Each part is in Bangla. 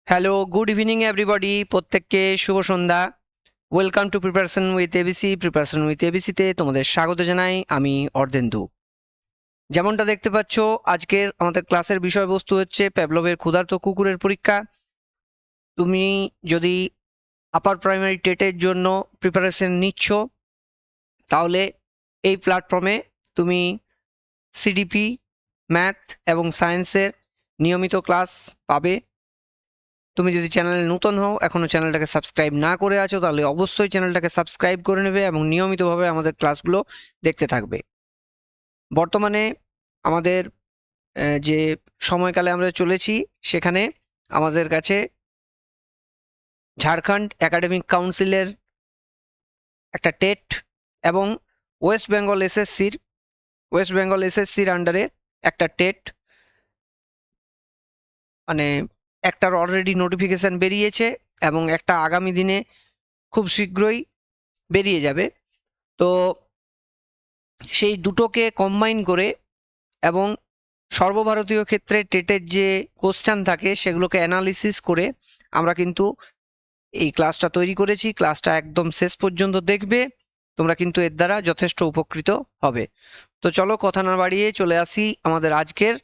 হ্যালো, গুড ইভিনিং এভরিবডি, প্রত্যেককে শুভ সন্ধ্যা। Welcome to preparation with ABC. Preparation with এবিসিতে তোমাদের স্বাগত জানাই, আমি অর্ধেন্দু। যেমনটা দেখতে পাচ্ছ, আজকের আমাদের ক্লাসের বিষয়বস্তু হচ্ছে প্যাভলভের ক্ষুধার্ত কুকুরের পরীক্ষা। তুমি যদি আপার প্রাইমারি টেটের জন্য প্রিপারেশন নিচ্ছ, তাহলে এই প্ল্যাটফর্মে তুমি সিডিপি, ম্যাথ এবং সায়েন্সের নিয়মিত ক্লাস পাবে। তুমি যদি চ্যানেলে নতুন হও, এখনো চ্যানেলটাকে সাবস্ক্রাইব না করে আছো, তাহলে অবশ্যই চ্যানেলটাকে সাবস্ক্রাইব করে নেবে এবং নিয়মিতভাবে আমাদের ক্লাসগুলো দেখতে থাকবে। বর্তমানে আমাদের যে সময়কালে আমরা চলেছি, সেখানে আমাদের কাছে ঝাড়খণ্ড একাডেমিক কাউন্সিলের একটা টেট এবং ওয়েস্ট বেঙ্গল এসএসসির আন্ডারে একটা টেট, মানে একটার অলরেডি নোটিফিকেশান বেরিয়েছে এবং একটা আগামী দিনে খুব শীঘ্রই বেরিয়ে যাবে। তো সেই দুটোকে কম্বাইন করে এবং সর্বভারতীয় ক্ষেত্রে টেটের যে কোশ্চেন থাকে সেগুলোকে অ্যানালিসিস করে আমরা কিন্তু এই ক্লাসটা তৈরি করেছি। ক্লাসটা একদম শেষ পর্যন্ত দেখবে, তোমরা কিন্তু এর দ্বারা যথেষ্ট উপকৃত হবে। তো চলো কথা না বাড়িয়ে চলে আসি আমাদের আজকের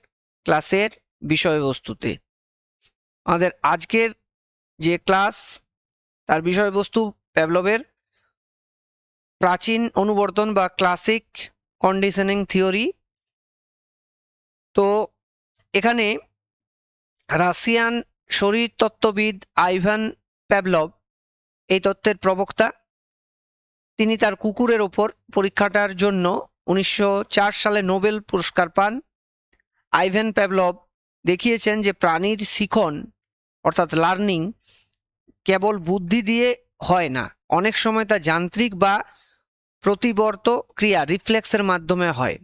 ক্লাসের বিষয়বস্তুতে। আমাদের আজকের যে ক্লাস, তার বিষয়বস্তু প্যাভলভের প্রাচীন অনুবর্তন বা ক্লাসিক কন্ডিশনিং থিওরি। তো এখানে রাশিয়ান শরীরতত্ত্ববিদ আইভান প্যাভলভ এই তত্ত্বের প্রবক্তা। তিনি তার কুকুরের ওপর পরীক্ষাটার জন্য 1904 সালে নোবেল পুরস্কার পান। আইভান প্যাভলভ দেখিয়েছেন যে প্রাণীর শিখন অর্থাৎ লার্নিং কেবল বুদ্ধি দিয়ে হয় না, অনেক সময় তা যান্ত্রিক বা প্রতিবর্ত ক্রিয়া রিফ্লেক্সের মাধ্যমে হয়।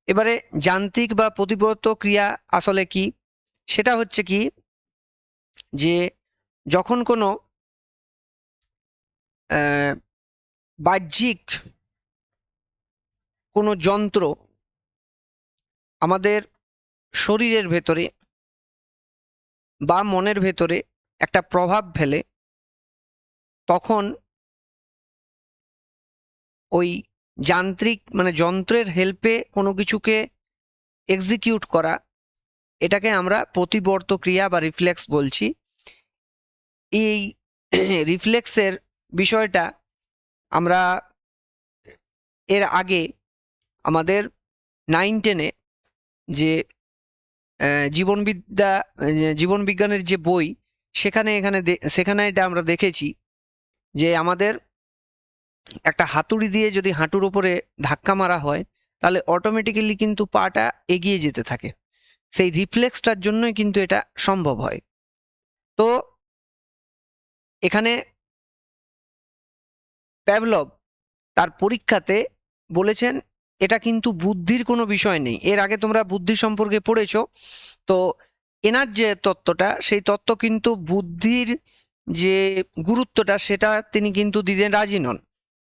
এবারে যান্ত্রিক বা প্রতিবর্ত ক্রিয়া আসলে কি? সেটা হচ্ছে কি, যে যখন কোনো বাহ্যিক কোনো যন্ত্র আমাদের শরীরের ভেতরে বা মনের ভেতরে একটা প্রভাব ফেলে, তখন ওই যান্ত্রিক মানে যন্ত্রের হেল্পে কোনো কিছুকে এক্সিকিউট করা, এটাকে আমরা প্রতিবর্ত ক্রিয়া বা রিফ্লেক্স বলছি। এই রিফ্লেক্সের বিষয়টা আমরা এর আগে আমাদের 9-10-এ যে জীবন বিজ্ঞানের যে বই, সেখানে এটা আমরা দেখেছি যে আমাদের একটা হাতুড়ি দিয়ে যদি হাঁটুর উপরে ধাক্কা মারা হয়, তাহলে অটোমেটিক্যালি কিন্তু পাটা এগিয়ে যেতে থাকে। সেই রিফ্লেক্সটার জন্যই কিন্তু এটা সম্ভব হয়। তো এখানে প্যাভলভ তার পরীক্ষাতে বলেছেন এটা কিন্তু বুদ্ধির কোনো বিষয় নেই। এর আগে তোমরা বুদ্ধি সম্পর্কে পড়েছো, তো এনার যে তত্ত্বটা, সেই তত্ত্ব কিন্তু বুদ্ধির যে গুরুত্বটা সেটা তিনি কিন্তু দিতে রাজি নন।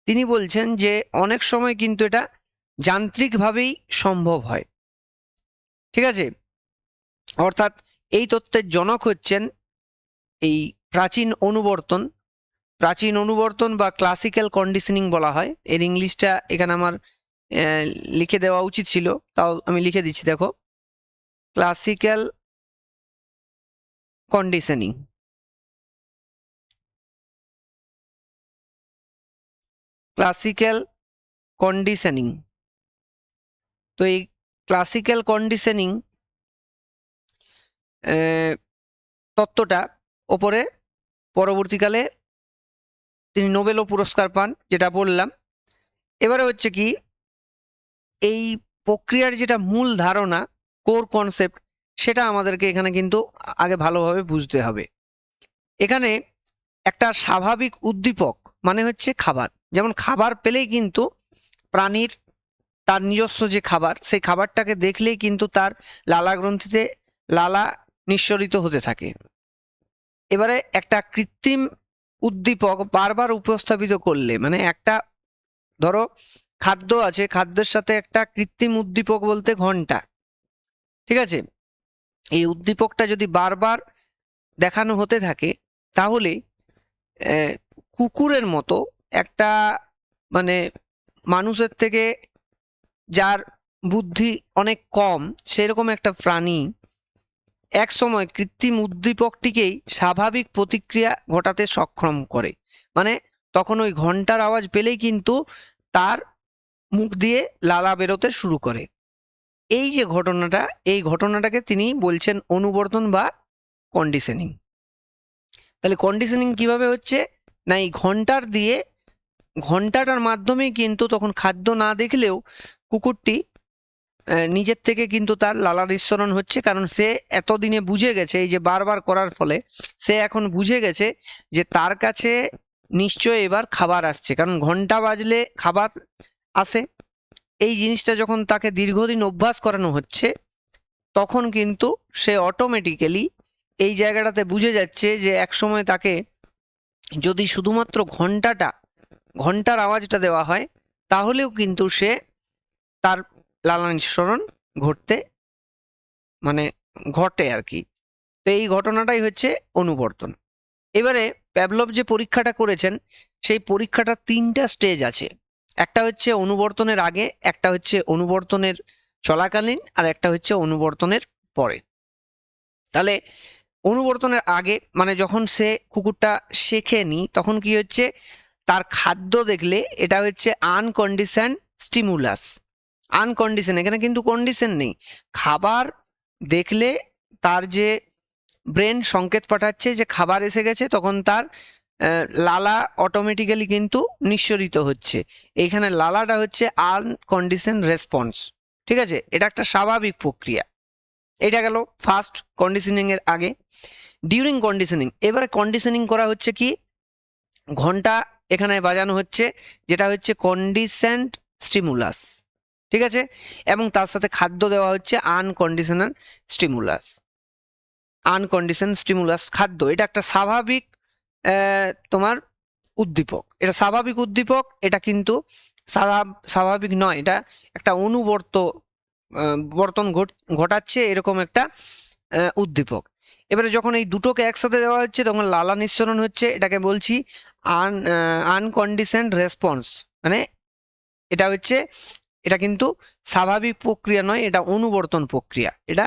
তিনি বলছেন যে অনেক সময় কিন্তু এটা যান্ত্রিকভাবেই সম্ভব হয়। ঠিক আছে? অর্থাৎ এই তত্ত্বের জনক হচ্ছেন এই প্রাচীন অনুবর্তন বা ক্লাসিক্যাল কন্ডিশনিং বলা হয়। এর ইংলিশটা এখানে আমার লিখে দেওয়া উচিত ছিল, তাও আমি লিখে দিচ্ছি, দেখো, ক্লাসিক্যাল কন্ডিশনিং। Classical conditioning. তো এই ক্লাসিক্যাল কন্ডিশনিং তত্ত্বটা ওপরে পরবর্তীকালে তিনি নোবেলও পুরস্কার পান, যেটা বললাম। এবারে হচ্ছে কি, এই প্রক্রিয়ার যেটা মূল ধারণা, কোর কনসেপ্ট, সেটা আমাদেরকে এখানে কিন্তু আগে ভালোভাবে বুঝতে হবে। এখানে একটা স্বাভাবিক উদ্দীপক মানে হচ্ছে খাবার। যেমন খাবার পেলেই কিন্তু প্রাণীর তার নিজস্ব যে খাবার, সেই খাবারটাকে দেখলেই কিন্তু তার লালা গ্রন্থিতে লালা নিঃসরিত হতে থাকে। এবারে একটা কৃত্রিম উদ্দীপক বারবার উপস্থাপিত করলে, মানে একটা ধরো খাদ্য আছে, খাদ্যের সাথে একটা কৃত্রিম উদ্দীপক বলতে ঘন্টা, ঠিক আছে? এই উদ্দীপকটা যদি বারবার দেখানো হতে থাকে তাহলে কুকুরের মতো একটা মানে মানুষের থেকে যার বুদ্ধি অনেক কম সেরকম একটা প্রাণী এক সময় কৃত্রিম উদ্দীপকটিকেই স্বাভাবিক প্রতিক্রিয়া ঘটাতে সক্ষম করে। মানে তখন ওই ঘন্টার আওয়াজ পেলেই কিন্তু তার মুখ দিয়ে লালা বেরোতে শুরু করে। এই যে ঘটনাটা, এই ঘটনাটাকে তিনি বলছেন অনুবর্তন বা কন্ডিশনিং। তাহলে কন্ডিশনিং কিভাবে হচ্ছে না, এই ঘন্টাটার মাধ্যমেই কিন্তু তখন খাদ্য না দেখলেও কুকুরটি নিজের থেকে কিন্তু তার লালা নিঃসরণ হচ্ছে, কারণ সে এতদিনে বুঝে গেছে, এই যে বারবার করার ফলে সে এখন বুঝে গেছে যে তার কাছে নিশ্চয় এবার খাবার আসছে, কারণ ঘন্টা বাজলে খাবার আসে। এই জিনিসটা যখন তাকে দীর্ঘদিন অভ্যাস করানো হচ্ছে তখন কিন্তু সে অটোমেটিক্যালি এই জায়গাটাতে বুঝে যাচ্ছে যে একসময় তাকে যদি শুধুমাত্র ঘন্টার আওয়াজটা দেওয়া হয় তাহলেও কিন্তু সে তার লালা নিঃসরণ ঘটে আর কি। তো এই ঘটনাটাই হচ্ছে অনুবর্তন। এবারে প্যাভলভ যে পরীক্ষাটা করেছেন সেই পরীক্ষাটার 3টা স্টেজ আছে। একটা হচ্ছে অনুবর্তনের আগে, একটা হচ্ছে অনুবর্তনের চলাকালীন, আর একটা হচ্ছে অনুবর্তনের পরে। তাহলে অনুবর্তনের আগে মানে যখন সে কুকুরটা শেখেনি তখন কি হচ্ছে, তার খাদ্য দেখলে এটা হচ্ছে আনকন্ডিশন স্টিমুলাস। আনকন্ডিশন, এখানে কিন্তু কন্ডিশন নেই। খাবার দেখলে তার যে ব্রেন সংকেত পাঠাচ্ছে যে খাবার এসে গেছে, তখন তার লালা অটোমেটিক্যালি কিন্তু নিঃসরিত হচ্ছে। এইখানে লালাটা হচ্ছে আনকন্ডিশন রেসপন্স। ঠিক আছে, এটা একটা স্বাভাবিক প্রক্রিয়া। এটা গেল ফার্স্ট কন্ডিশনিং এর আগে। ডিউরিং কন্ডিশনিং, এবারে কন্ডিশনিং করা হচ্ছে কি, ঘন্টা এখানে বাজানো হচ্ছে যেটা হচ্ছে কন্ডিশনড স্টিমুলাস। ঠিক আছে, এবং তার সাথে খাদ্য দেওয়া হচ্ছে আনকন্ডিশনাল স্টিমুলাস। আনকন্ডিশন স্টিমুলাস খাদ্য, এটা একটা স্বাভাবিক তোমার উদ্দীপক, এটা স্বাভাবিক উদ্দীপক, এটা কিন্তু স্বাভাবিক নয়, এটা একটা বর্তন ঘটাচ্ছে এরকম একটা উদ্দীপক। এবারে যখন এই দুটোকে একসাথে দেওয়া হচ্ছে তখন লালা নিঃসরণ হচ্ছে, এটাকে বলছি আনকন্ডিশনড রেসপন্স। মানে এটা কিন্তু স্বাভাবিক প্রক্রিয়া নয়, এটা অনুবর্তন প্রক্রিয়া, এটা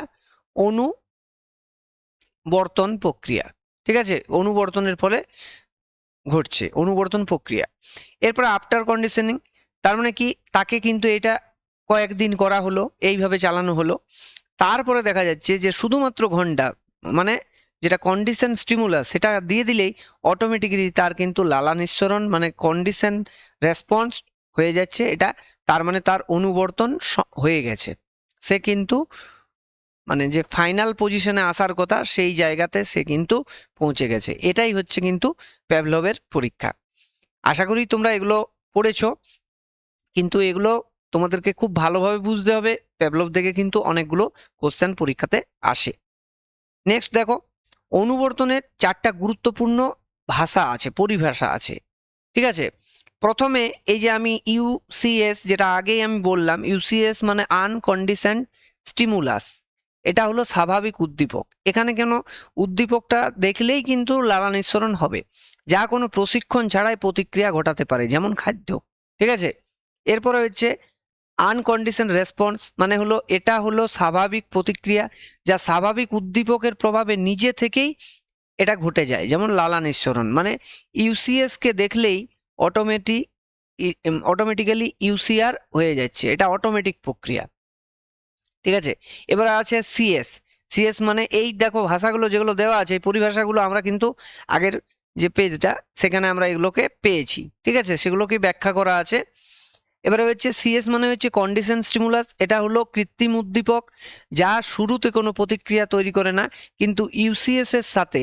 অনুবর্তন প্রক্রিয়া। ঠিক আছে, অনুবর্তনের ফলে ঘটছে অনুবর্তন প্রক্রিয়া। এরপর আফটার কন্ডিশনিং, তার মানে কি, তাকে কিন্তু এটা কয়েকদিন করা হলো, এইভাবে চালানো হলো, তারপরে দেখা যাচ্ছে যে শুধুমাত্র ঘন্টা মানে যেটা কন্ডিশন স্টিমুলাস সেটা দিয়ে দিলেই অটোমেটিক্যালি তার কিন্তু লালা নিঃসরণ মানে কন্ডিশন রেসপন্স হয়ে যাচ্ছে। এটা তার মানে তার অনুবর্তন হয়ে গেছে, সে কিন্তু মানে যে ফাইনাল পজিশনে আসার কথা সেই জায়গাতে সে কিন্তু পৌঁছে গেছে। এটাই হচ্ছে কিন্তু প্যাভলভের পরীক্ষা। আশা করি তোমরা এগুলো পড়েছো, কিন্তু এগুলো তোমাদেরকে খুব ভালোভাবে বুঝতে হবে। প্যাভলভ থেকে কিন্তু অনেকগুলো কোশ্চেন পরীক্ষাতে আসে। নেক্সট দেখো, অনুবর্তনের 4টা গুরুত্বপূর্ণ ভাষা আছে, পরিভাষা আছে। ঠিক আছে, প্রথমে এই যে আমি ইউসিএস, যেটা আগেই আমি বললাম, ইউসিএস মানে আনকন্ডিশনড স্টিমুলাস, এটা হলো স্বাভাবিক উদ্দীপক। এখানে কেন, উদ্দীপকটা দেখলেই কিন্তু লালা নিঃসরণ হবে, যা কোনো প্রশিক্ষণ ছাড়াই প্রতিক্রিয়া ঘটাতে পারে, যেমন খাদ্য। ঠিক আছে, এরপরে হচ্ছে আনকন্ডিশন রেসপন্স, মানে হলো এটা হলো স্বাভাবিক প্রতিক্রিয়া যা স্বাভাবিক উদ্দীপকের প্রভাবে নিজে থেকেই এটা ঘটে যায়, যেমন লালা নিঃসরণ। মানে ইউসিএস কে দেখলেই অটোমেটিক্যালি ইউসিআর হয়ে যাচ্ছে, এটা অটোমেটিক প্রক্রিয়া। ঠিক আছে, এবার আছে সিএস। সিএস মানে এই দেখো ভাষাগুলো যেগুলো দেওয়া আছে, এই পরিভাষাগুলো আমরা কিন্তু আগের যে পেজটা সেখানে আমরা এগুলোকে পেয়েছি। ঠিক আছে, সেগুলোকে ব্যাখ্যা করা আছে। এবারে হচ্ছে সিএস মানে হচ্ছে কন্ডিশন স্টিমুলাস, এটা হলো কৃত্রিম উদ্দীপক যা শুরুতে কোনো প্রতিক্রিয়া তৈরি করে না, কিন্তু ইউসিএস এর সাথে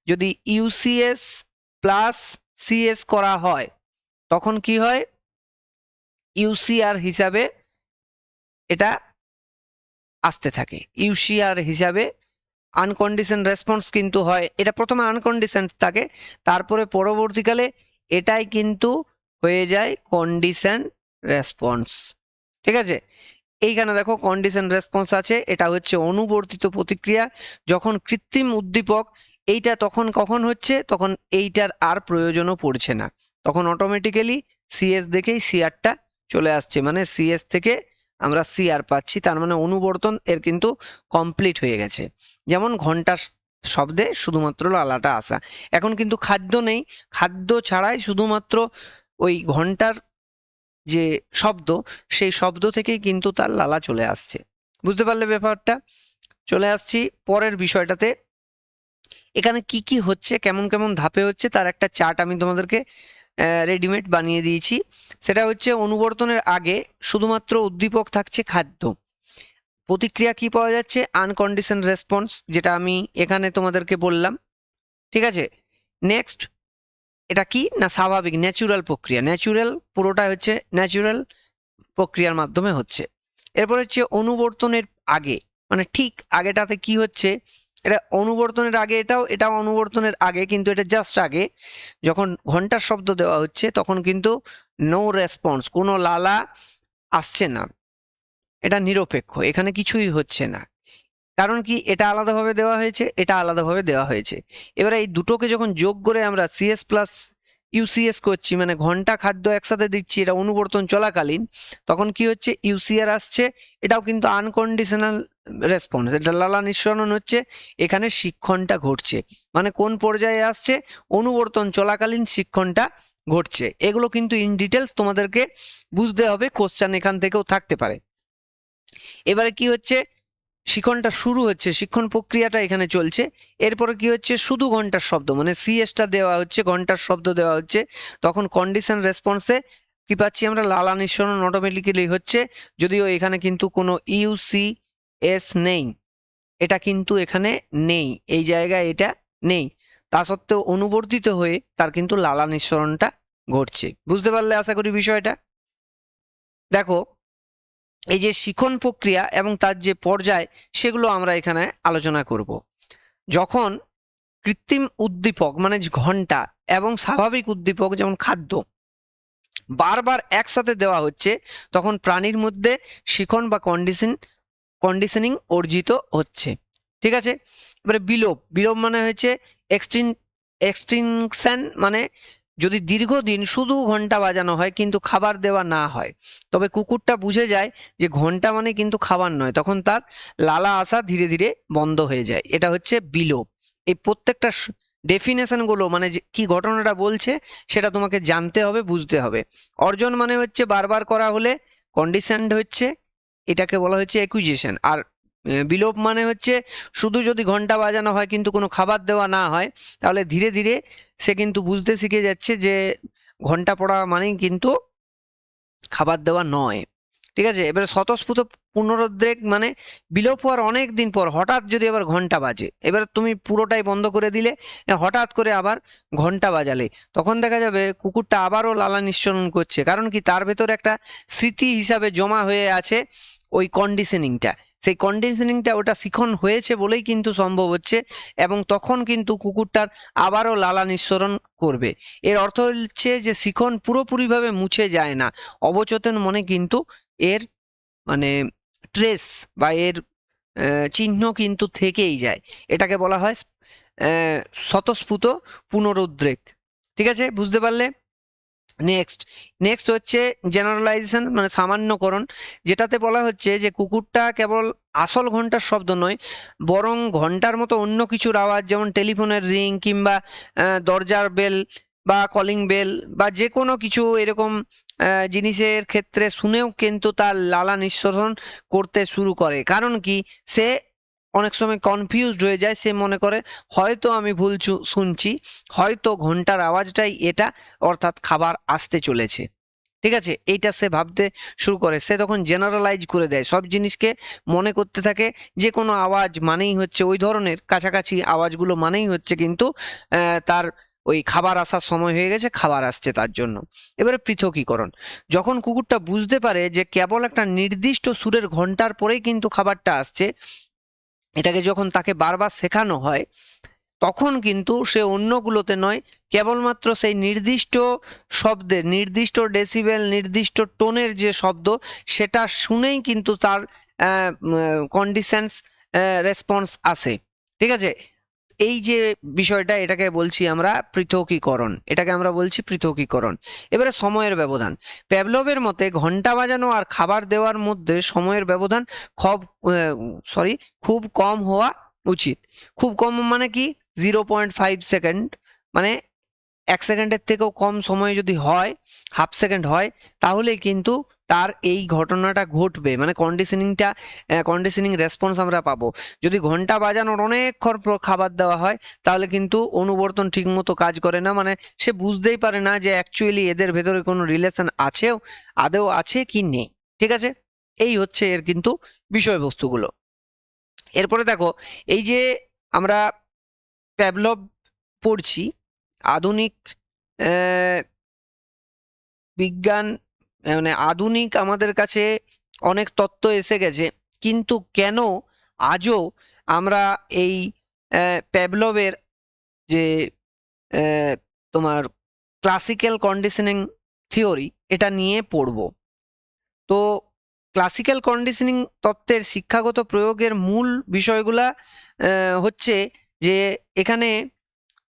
যদি ইউসিএস প্লাস সিএস করা হয় তখন কি হয়, ইউসিআর হিসাবে এটা আসতে থাকে, ইউসিআর হিসাবে আনকন্ডিশন রেসপন্স কিন্তু হয়। এটা প্রথমে আনকন্ডিশন থাকে, তারপরে পরবর্তীকালে এটাই কিন্তু হয়ে যায় কন্ডিশন রেসপন্স। ঠিক আছে, এইখানে দেখো কন্ডিশন রেসপন্স আছে, এটা হচ্ছে অনুবর্তিত প্রতিক্রিয়া। যখন কৃত্রিম উদ্দীপক এইটা তখন কখন হচ্ছে, তখন এইটার আর প্রয়োজনও পড়ছে না, তখন অটোমেটিক্যালি সিএস দেখেই সিআরটা চলে আসছে, মানে সিএস থেকে আমরা সিআর পাচ্ছি, তার মানে অনুবর্তন এর কিন্তু কমপ্লিট হয়ে গেছে। যেমন ঘন্টার শব্দে শুধুমাত্র লালাটা আসা, এখন কিন্তু খাদ্য নেই, খাদ্য ছাড়াই শুধুমাত্র ওই ঘন্টার যে শব্দ, সেই শব্দ থেকেই কিন্তু তার লালা চলে আসছে। বুঝতে পারলে ব্যাপারটা? চলে আসছি পরের বিষয়টাতে। এখানে কি কি হচ্ছে, কেমন কেমন ধাপে হচ্ছে, তার একটা চার্ট আমি তোমাদেরকে রেডিমেড বানিয়ে দিয়েছি। সেটা হচ্ছে অনুবর্তনের আগে শুধুমাত্র উদ্দীপক থাকছে খাদ্য, প্রতিক্রিয়া কি পাওয়া যাচ্ছে, আনকন্ডিশন রেসপন্স, যেটা আমি এখানে তোমাদেরকে বললাম। ঠিক আছে, নেক্সট এটা কি না স্বাভাবিক ন্যাচুরাল প্রক্রিয়া, ন্যাচুরাল পুরোটা হচ্ছে ন্যাচুরাল প্রক্রিয়ার মাধ্যমে হচ্ছে। এরপর হচ্ছে অনুবর্তনের আগে, মানে ঠিক আগেটাতে কি হচ্ছে, এটা অনুবর্তনের আগে, এটাও অনুবর্তনের আগে, কিন্তু এটা জাস্ট আগে। যখন ঘন্টার শব্দ দেওয়া হচ্ছে তখন কিন্তু নো রেসপন্স, কোনো লালা আসছে না, এটা নিরপেক্ষ, এখানে কিছুই হচ্ছে না। কারণ কি, এটা আলাদাভাবে দেওয়া হয়েছে, এটা আলাদাভাবে দেওয়া হয়েছে। এবারে এই দুটোকে যখন যোগ করে আমরা সিএস প্লাস ইউসিএস করছি, মানে ঘন্টা খাদ্য একসাথে দিচ্ছি, এটা অনুবর্তন চলাকালীন, তখন কি হচ্ছে, ইউসিআর আসছে, এটাও কিন্তু আনকন্ডিশনাল রেসপন্স, এটা লালা নিঃসরণ হচ্ছে, এখানে শিক্ষণটা ঘটছে, মানে কোন পর্যায়ে আসছে, অনুবর্তন চলাকালীন শিক্ষণটা ঘটছে। এগুলো কিন্তু ইন ডিটেলস তোমাদেরকে বুঝতে হবে, কোশ্চেন এখান থেকেও থাকতে পারে। এবারে কি হচ্ছে, শিক্ষণটা শুরু হচ্ছে, শিক্ষণ প্রক্রিয়াটা এখানে চলছে। এরপরে কি হচ্ছে, শুধু ঘন্টার শব্দ, মানে সিএসটা দেওয়া হচ্ছে, ঘন্টার শব্দ দেওয়া হচ্ছে, তখন কন্ডিশন রেসপন্সে কি পাচ্ছি আমরা, লালা নিঃসরণ অটোমেটিক্যালি হচ্ছে, যদিও এখানে কিন্তু কোনো ইউসিএস নেই, এটা কিন্তু এখানে নেই, এই জায়গায় এটা নেই, তা সত্ত্বেও অনুবর্তিত হয়ে তার কিন্তু লালা নিঃসরণটা ঘটছে। বুঝতে পারলে আশা করি বিষয়টা? দেখো, এই যে শিখন প্রক্রিয়া এবং তার যে পর্যায়, সেগুলো আমরা এখানে আলোচনা করব। যখন কৃত্রিম উদ্দীপক মানে ঘন্টা এবং স্বাভাবিক উদ্দীপক যেমন খাদ্য বারবার একসাথে দেওয়া হচ্ছে, তখন প্রাণীর মধ্যে শিখন বা কন্ডিশনিং অর্জিত হচ্ছে। ঠিক আছে, এবারে বিলোপ, বিলোপ মানে হচ্ছে এক্সটিংশন, মানে যদি দীর্ঘদিন শুধু ঘন্টা বাজানো হয় কিন্তু খাবার দেওয়া না হয়, তবে কুকুরটা বুঝে যায় যে ঘন্টা মানে কিন্তু খাবার নয়, তখন তার লালা আসা ধীরে ধীরে বন্ধ হয়ে যায়, এটা হচ্ছে বিলোপ। এই প্রত্যেকটা ডেফিনেশন গুলো মানে কি ঘটনাটা বলছে সেটা তোমাকে জানতে হবে, বুঝতে হবে। অর্জন মানে হচ্ছে বারবার করা হলে কন্ডিশনড হচ্ছে, এটাকে বলা হচ্ছে অ্যাকুইজিশন। আর বিলোপ মানে হচ্ছে শুধু যদি ঘন্টা বাজানো হয় কিন্তু কোনো খাবার দেওয়া না হয়, তাহলে ধীরে ধীরে সে কিন্তু বুঝতে শিখে যাচ্ছে যে ঘন্টা পড়া মানেই কিন্তু খাবার দেওয়া নয়। ঠিক আছে, এবারে স্বতঃস্ফূর্ত পুনরুদ্রেক মানে বিলোপ হওয়ার অনেক দিন পর হঠাৎ যদি আবার ঘন্টা বাজে, এবার তুমি পুরোটাই বন্ধ করে দিলে, হঠাৎ করে আবার ঘন্টা বাজালে, তখন দেখা যাবে কুকুরটা আবারও লালা নিঃসরণ করছে। কারণ কি, তার ভেতর একটা স্মৃতি হিসাবে জমা হয়ে আছে ওই কন্ডিশনিংটা, সেই কন্ডিশনিংটা ওটা শিখন হয়েছে বলেই কিন্তু সম্ভব হচ্ছে, এবং তখন কিন্তু কুকুরটার আবারও লালা নিঃসরণ করবে। এর অর্থ হচ্ছে যে শিখন পুরোপুরিভাবে মুছে যায় না, অবচেতন মনে কিন্তু এর মানে ট্রেস বা এর চিহ্ন কিন্তু থেকেই যায়, এটাকে বলা হয় স্বতঃস্ফূর্ত পুনরুদ্রেক। ঠিক আছে, বুঝতে পারলে? নেক্সট হচ্ছে জেনারেলাইজেশন মানে সামান্যকরণ, যেটাতে বলা হচ্ছে যে কুকুরটা কেবল আসল ঘন্টার শব্দ নয়, বরং ঘন্টার মতো অন্য কিছুর আওয়াজ, যেমন টেলিফোনের রিং কিংবা দরজার বেল বা কলিং বেল বা যে কোনো কিছু এরকম জিনিসের ক্ষেত্রে শুনেও কিন্তু তার লালা নিঃসরণ করতে শুরু করে। কারণ কি, সে অনেক সময় কনফিউজড হয়ে যায়, সে মনে করে হয়তো আমি ভুল শুনছি, হয়তো ঘন্টার আওয়াজটাই এটা, অর্থাৎ খাবার আসতে চলেছে। ঠিক আছে, এইটা সে ভাবতে শুরু করে, সে তখন জেনারেলাইজ করে দেয়, সব জিনিসকে মনে করতে থাকে যে কোনো আওয়াজ মানেই হচ্ছে, ওই ধরনের কাছাকাছি আওয়াজগুলো মানেই হচ্ছে কিন্তু তার ওই খাবার আসার সময় হয়ে গেছে, খাবার আসছে তার জন্য। এবারে পৃথকীকরণ, যখন কুকুরটা বুঝতে পারে যে কেবল একটা নির্দিষ্ট সুরের ঘন্টার পরেই কিন্তু খাবারটা আসছে, এটাকে যখন তাকে বারবার শেখানো হয়, তখন কিন্তু সে অন্যগুলোতে নয়, কেবলমাত্র সেই নির্দিষ্ট শব্দের, নির্দিষ্ট ডেসিবেল, নির্দিষ্ট টোনের যে শব্দ, সেটা শুনেই কিন্তু তার কন্ডিশনস রেসপন্স আসে। ঠিক আছে, এই যে বিষয়টা, এটাকে বলছি আমরা পৃথকীকরণ, এটাকে আমরা বলছি পৃথকীকরণ। এবারে সময়ের ব্যবধান। প্যাভলভের মতে ঘন্টা বাজানো আর খাবার দেওয়ার মধ্যে সময়ের ব্যবধান খুব কম হওয়া উচিত। খুব কম মানে কি? 0.5 সেকেন্ড, মানে 1 সেকেন্ডের থেকেও কম সময় যদি হয়, হাফ সেকেন্ড হয়, তাহলেই কিন্তু তার এই ঘটনাটা ঘটবে, মানে কন্ডিশনিং রেসপন্স আমরা পাবো। যদি ঘন্টা বাজানোর অনেকক্ষণ পর খাবার দেওয়া হয়, তাহলে কিন্তু অনুবর্তন ঠিকমতো কাজ করে না, মানে সে বুঝতেই পারে না যে অ্যাকচুয়ালি এদের ভেতরে কোনো রিলেশন আদৌ আছে কি নেই। ঠিক আছে, এই হচ্ছে এর কিন্তু বিষয়বস্তুগুলো। এরপরে দেখো, এই যে আমরা প্যাভলভ পড়ছি, আধুনিক বিজ্ঞান, মানে আধুনিক আমাদের কাছে অনেক তত্ত্ব এসে গেছে, কিন্তু কেন আজও আমরা এই প্যাভলভের যে তোমার ক্লাসিক্যাল কন্ডিশনিং থিওরি, এটা নিয়ে পড়ব। তো ক্লাসিক্যাল কন্ডিশনিং তত্ত্বের শিক্ষাগত প্রয়োগের মূল বিষয়গুলা হচ্ছে যে এখানে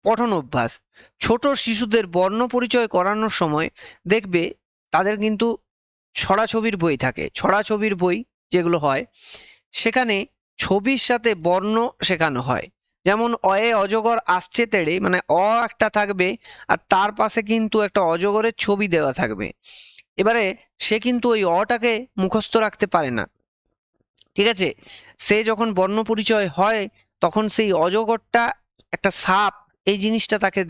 পঠন অভ্যাস। ছোট শিশুদের বর্ণ পরিচয় করানোর সময় দেখবে তাদের কিন্তু ছড়াছবির বই থাকে, ছড়াছবির বই যেগুলো হয়, সেখানে ছবির সাথে বর্ণ শেখানো হয়। যেমন অয়ে অজগর আসছে তেড়ে, মানে অ একটা থাকবে আর তার পাশে কিন্তু একটা অজগরের ছবি দেওয়া থাকবে। এবারে সে কিন্তু ওই অটাকে মুখস্থ রাখতে পারে না। ঠিক আছে, সে যখন বর্ণ পরিচয় হয়, তখন সেই অজগরটা একটা সাপ, এই জিনিসটা তাকে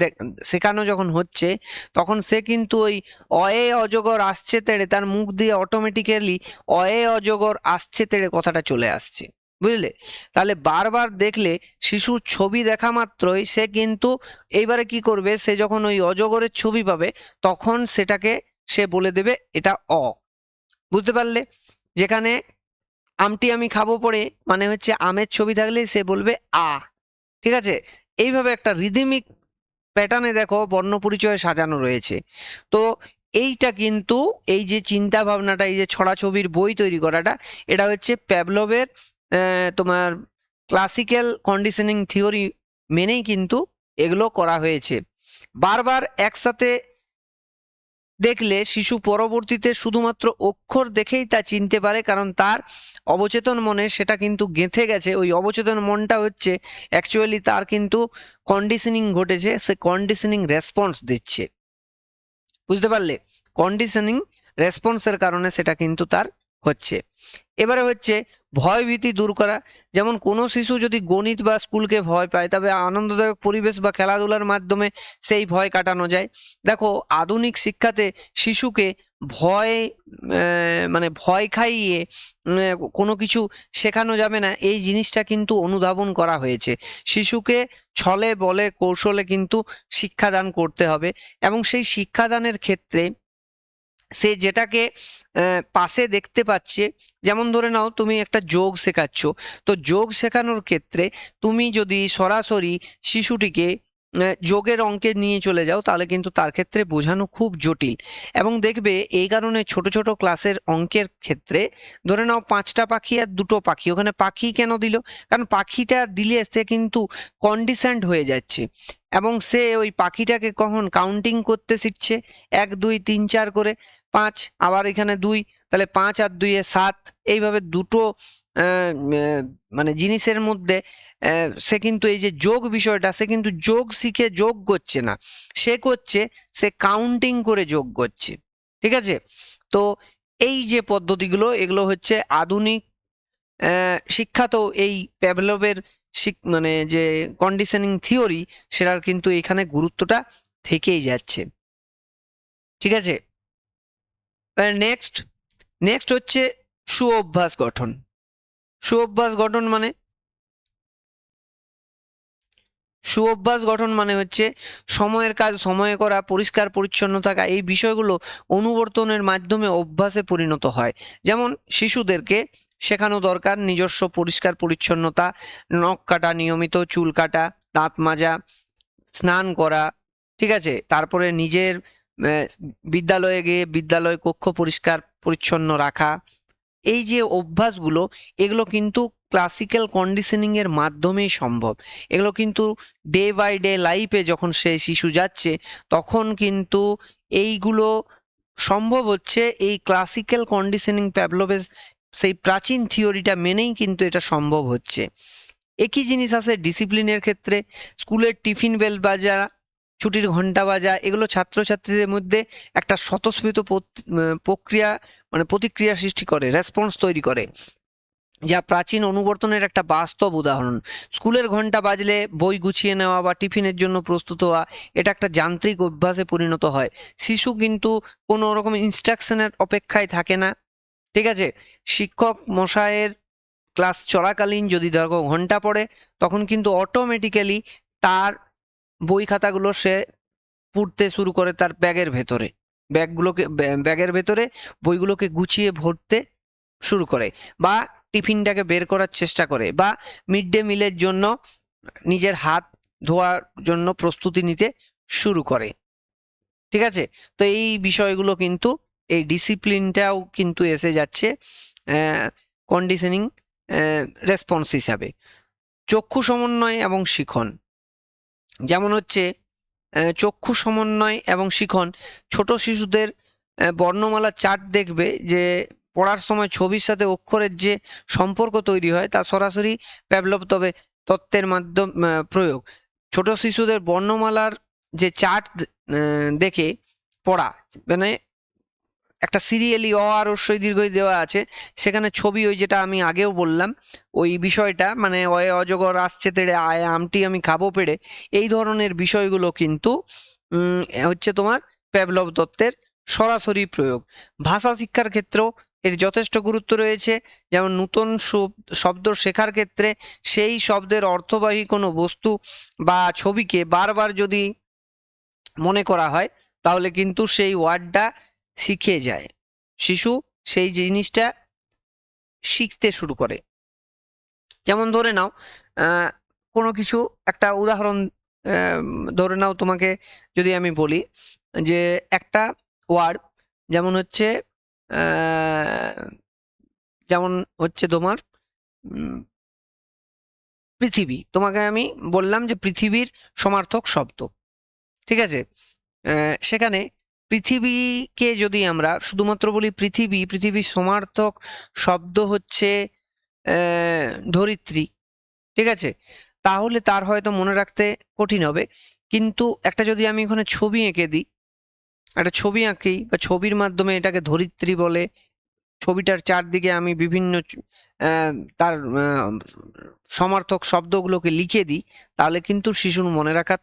শেখানো যখন হচ্ছে, তখন সে কিন্তু ওই অয়ে অজগর আসছে তেড়ে, তার মুখ দিয়ে অটোমেটিক্যালি অয়ে অজগর আসছে তেড়ে কথাটা চলে আসছে। বুঝলে? তাহলে বারবার দেখলে শিশুর ছবি দেখা মাত্রই সে কিন্তু এইবারে কি করবে, সে যখন ওই অজগরের ছবি পাবে, তখন সেটাকে সে বলে দেবে এটা অ। বুঝতে পারলে? যেখানে আমটি আমি খাবো পড়ে মানে হচ্ছে আমের ছবি থাকলেই সে বলবে আ। ঠিক আছে, এইভাবে একটা রিদমিক প্যাটার্নে দেখো বর্ণ পরিচয় সাজানো রয়েছে। তো এইটা কিন্তু, এই যে চিন্তা ভাবনাটা, এই যে ছড়াছবির বই তৈরি করাটা, এটা হচ্ছে প্যাভলভের তোমার ক্লাসিক্যাল কন্ডিশনিং থিওরি মেনেই কিন্তু এগুলো করা হয়েছে। বারবার একসাথে দেখলে শিশু পরবর্তীতে শুধুমাত্র অক্ষর দেখেই তা চিনতে পারে, কারণ তার অবচেতন মনে সেটা কিন্তু গেঁথে গেছে। ওই অবচেতন মনটা হচ্ছে অ্যাকচুয়ালি তার কিন্তু কন্ডিশনিং ঘটেছে, সে কন্ডিশনিং রেসপন্স দিচ্ছে। বুঝতে পারলে? কন্ডিশনিং রেসপন্সের কারণে সেটা কিন্তু তার হচ্ছে। এবারে হচ্ছে ভয় ভীতি দূর করা। যেমন কোনো শিশু যদি গণিত বা স্কুলকে ভয় পায়, তবে আনন্দদায়ক পরিবেশ বা খেলাধুলার মাধ্যমে সেই ভয় কাটানো যায়। দেখো, আধুনিক শিক্ষাতে শিশুকে ভয় মানে ভয় খাইয়ে কোনো কিছু শেখানো যাবে না, এই জিনিসটা কিন্তু অনুধাবন করা হয়েছে। শিশুকে ছলে বলে কৌশলে কিন্তু শিক্ষাদান করতে হবে, এবং সেই শিক্ষাদানের ক্ষেত্রে সে যেটাকে পাশে দেখতে পাচ্ছে, যেমন ধরে নাও তুমি একটা যোগ শেখাচ্ছ, তো যোগ শেখানোর ক্ষেত্রে তুমি যদি সরাসরি শিশুটিকে যোগের অঙ্কে নিয়ে চলে যাও, তাহলে কিন্তু তার ক্ষেত্রে বোঝানো খুব জটিল। এবং দেখবে এই কারণে ছোট ছোট ক্লাসের অঙ্কের ক্ষেত্রে ধরে নাও 5টা পাখি আর 2টো পাখি, ওখানে পাখি কেন দিল? কারণ পাখিটা দিলে সে কিন্তু কন্ডিশনড হয়ে যাচ্ছে, এবং সে ওই পাখিটাকে কখন কাউন্টিং করতে শিখছে, 1 2 3 4 করে, 5, আবার এখানে 2, তাহলে 5 আর 2 এ 7, এইভাবে দুটো মানে জিনিসের মধ্যে সে কিন্তু এই যে যোগ বিষয়টা, সে কিন্তু যোগ শিখে যোগ করছে না, সে কাউন্টিং করে যোগ করছে। ঠিক আছে, তো এই যে পদ্ধতিগুলো, এগুলো হচ্ছে আধুনিক শিক্ষাত এই প্যাভলভের মানে যে কন্ডিশনিং থিওরি, সেটার কিন্তু এখানে গুরুত্বটা থেকেই যাচ্ছে। ঠিক আছে, নেক্সট হচ্ছে সুঅভ্যাস গঠন। সুঅভ্যাস গঠন মানে হচ্ছে সময়ের কাজ সময়ে করা, পরিষ্কার পরিচ্ছন্ন থাকা, এই বিষয়গুলো অনুবর্তনের মাধ্যমে অভ্যাসে পরিণত হয়। যেমন শিশুদেরকে শেখানো দরকার নিজস্ব পরিষ্কার পরিচ্ছন্নতা, নখ কাটা নিয়মিত, চুল কাটা, দাঁত মাজা, স্নান করা, ঠিক আছে, তারপরে নিজের বিদ্যালয়ে গিয়ে বিদ্যালয় কক্ষ পরিষ্কার পরিচ্ছন্ন রাখা, এই যে অভ্যাসগুলো, এগুলো কিন্তু ক্লাসিক্যাল কন্ডিশনিং এর মাধ্যমেই সম্ভব। এগুলো কিন্তু ডে বাই ডে লাইফে যখন সে শিশু যাচ্ছে তখন কিন্তু এইগুলো সম্ভব হচ্ছে। এই ক্লাসিক্যাল কন্ডিশনিং প্যাভলোভের সেই প্রাচীন থিওরিটা মেনেই কিন্তু এটা সম্ভব হচ্ছে। একই জিনিস আছে ডিসিপ্লিনের ক্ষেত্রে। স্কুলের টিফিন বেল বাজা, ছুটির ঘন্টা বাজা, এগুলো ছাত্রছাত্রীদের মধ্যে একটা স্বতঃস্ফূর্ত প্রক্রিয়া মানে প্রতিক্রিয়া সৃষ্টি করে, রেসপন্স তৈরি করে, যা প্রাচীন অনুবর্তনের একটা বাস্তব উদাহরণ। স্কুলের ঘন্টা বাজলে বই গুছিয়ে নেওয়া বা টিফিনের জন্য প্রস্তুত হওয়া, এটা একটা যান্ত্রিক অভ্যাসে পরিণত হয়। শিশু কিন্তু কোনো রকম ইনস্ট্রাকশনের অপেক্ষায় থাকে না, ঠিক আছে। শিক্ষক মশাইয়ের ক্লাস চলাকালীন যদি দেখো ঘন্টা পড়ে, তখন কিন্তু অটোমেটিক্যালি তার বই খাতাগুলো সে পুড়তে শুরু করে তার ব্যাগের ভেতরে, ব্যাগের ভেতরে বইগুলোকে গুছিয়ে ভরতে শুরু করে, বা টিফিনটাকে বের করার চেষ্টা করে, বা মিড ডে মিলের জন্য নিজের হাত ধোয়ার জন্য প্রস্তুতি নিতে শুরু করে, ঠিক আছে। তো এই বিষয়গুলো কিন্তু এই ডিসিপ্লিনটাও কিন্তু এসে যাচ্ছে কন্ডিশনিং রেসপন্স হিসাবে। চক্ষু সমন্বয় এবং শিখন, যেমন হচ্ছে চক্ষু সমন্বয় এবং শিখন। ছোট শিশুদের বর্ণমালা চার্ট দেখবে যে পড়ার সময় ছবির সাথে অক্ষরের যে সম্পর্ক তৈরি হয় তা সরাসরি প্যাভলভ তত্ত্বের মাধ্যম প্রয়োগ। ছোট শিশুদের বর্ণমালার যে চার্ট দেখে পড়া, মানে একটা সিরিয়ালি অ আর হ্রস্বই দীর্ঘই দেওয়া আছে, সেখানে ছবি, ওই যেটা আমি আগেও বললাম ওই বিষয়টা, মানে অয়ে অজগর আসছে তেড়ে আয় আমটি আমি খাবো পেড়ে, এই ধরনের বিষয়গুলো কিন্তু হচ্ছে তোমার প্যাভলভ তত্ত্বের সরাসরি প্রয়োগ। ভাষা শিক্ষার ক্ষেত্রেও এর যথেষ্ট গুরুত্ব রয়েছে। যেমন নতুন শব্দ শেখার ক্ষেত্রে সেই শব্দের অর্থবাহী কোনো বস্তু বা ছবিকে বারবার যদি মনে করা হয় তাহলে কিন্তু সেই ওয়ার্ডটা শিখে যায়, শিশু সেই জিনিসটা শিখতে শুরু করে। যেমন ধরে নাও কোনো কিছু একটা উদাহরণ ধরে নাও, তোমাকে যদি আমি বলি যে একটা ওয়ার্ড যেমন হচ্ছে তোমার পৃথিবী, তোমাকে আমি বললাম যে পৃথিবীর সমার্থক শব্দ, ঠিক আছে। সেখানে পৃথিবীকে যদি আমরা শুধুমাত্র বলি পৃথিবীর সমার্থক শব্দ হচ্ছে ধরিত্রী, ঠিক আছে, তাহলে তার হয়তো মনে রাখতে কঠিন হবে। কিন্তু একটা যদি আমি এখানে ছবি এঁকে দিই, একটা ছবি আঁকি বা ছবির মাধ্যমে এটাকে ধরিত্রী বলে, ছবিটার চারদিকে আমি বিভিন্ন তার সমার্থক শব্দগুলোকে লিখে দিই, তাহলে কিন্তু শিশুর মনে রাখা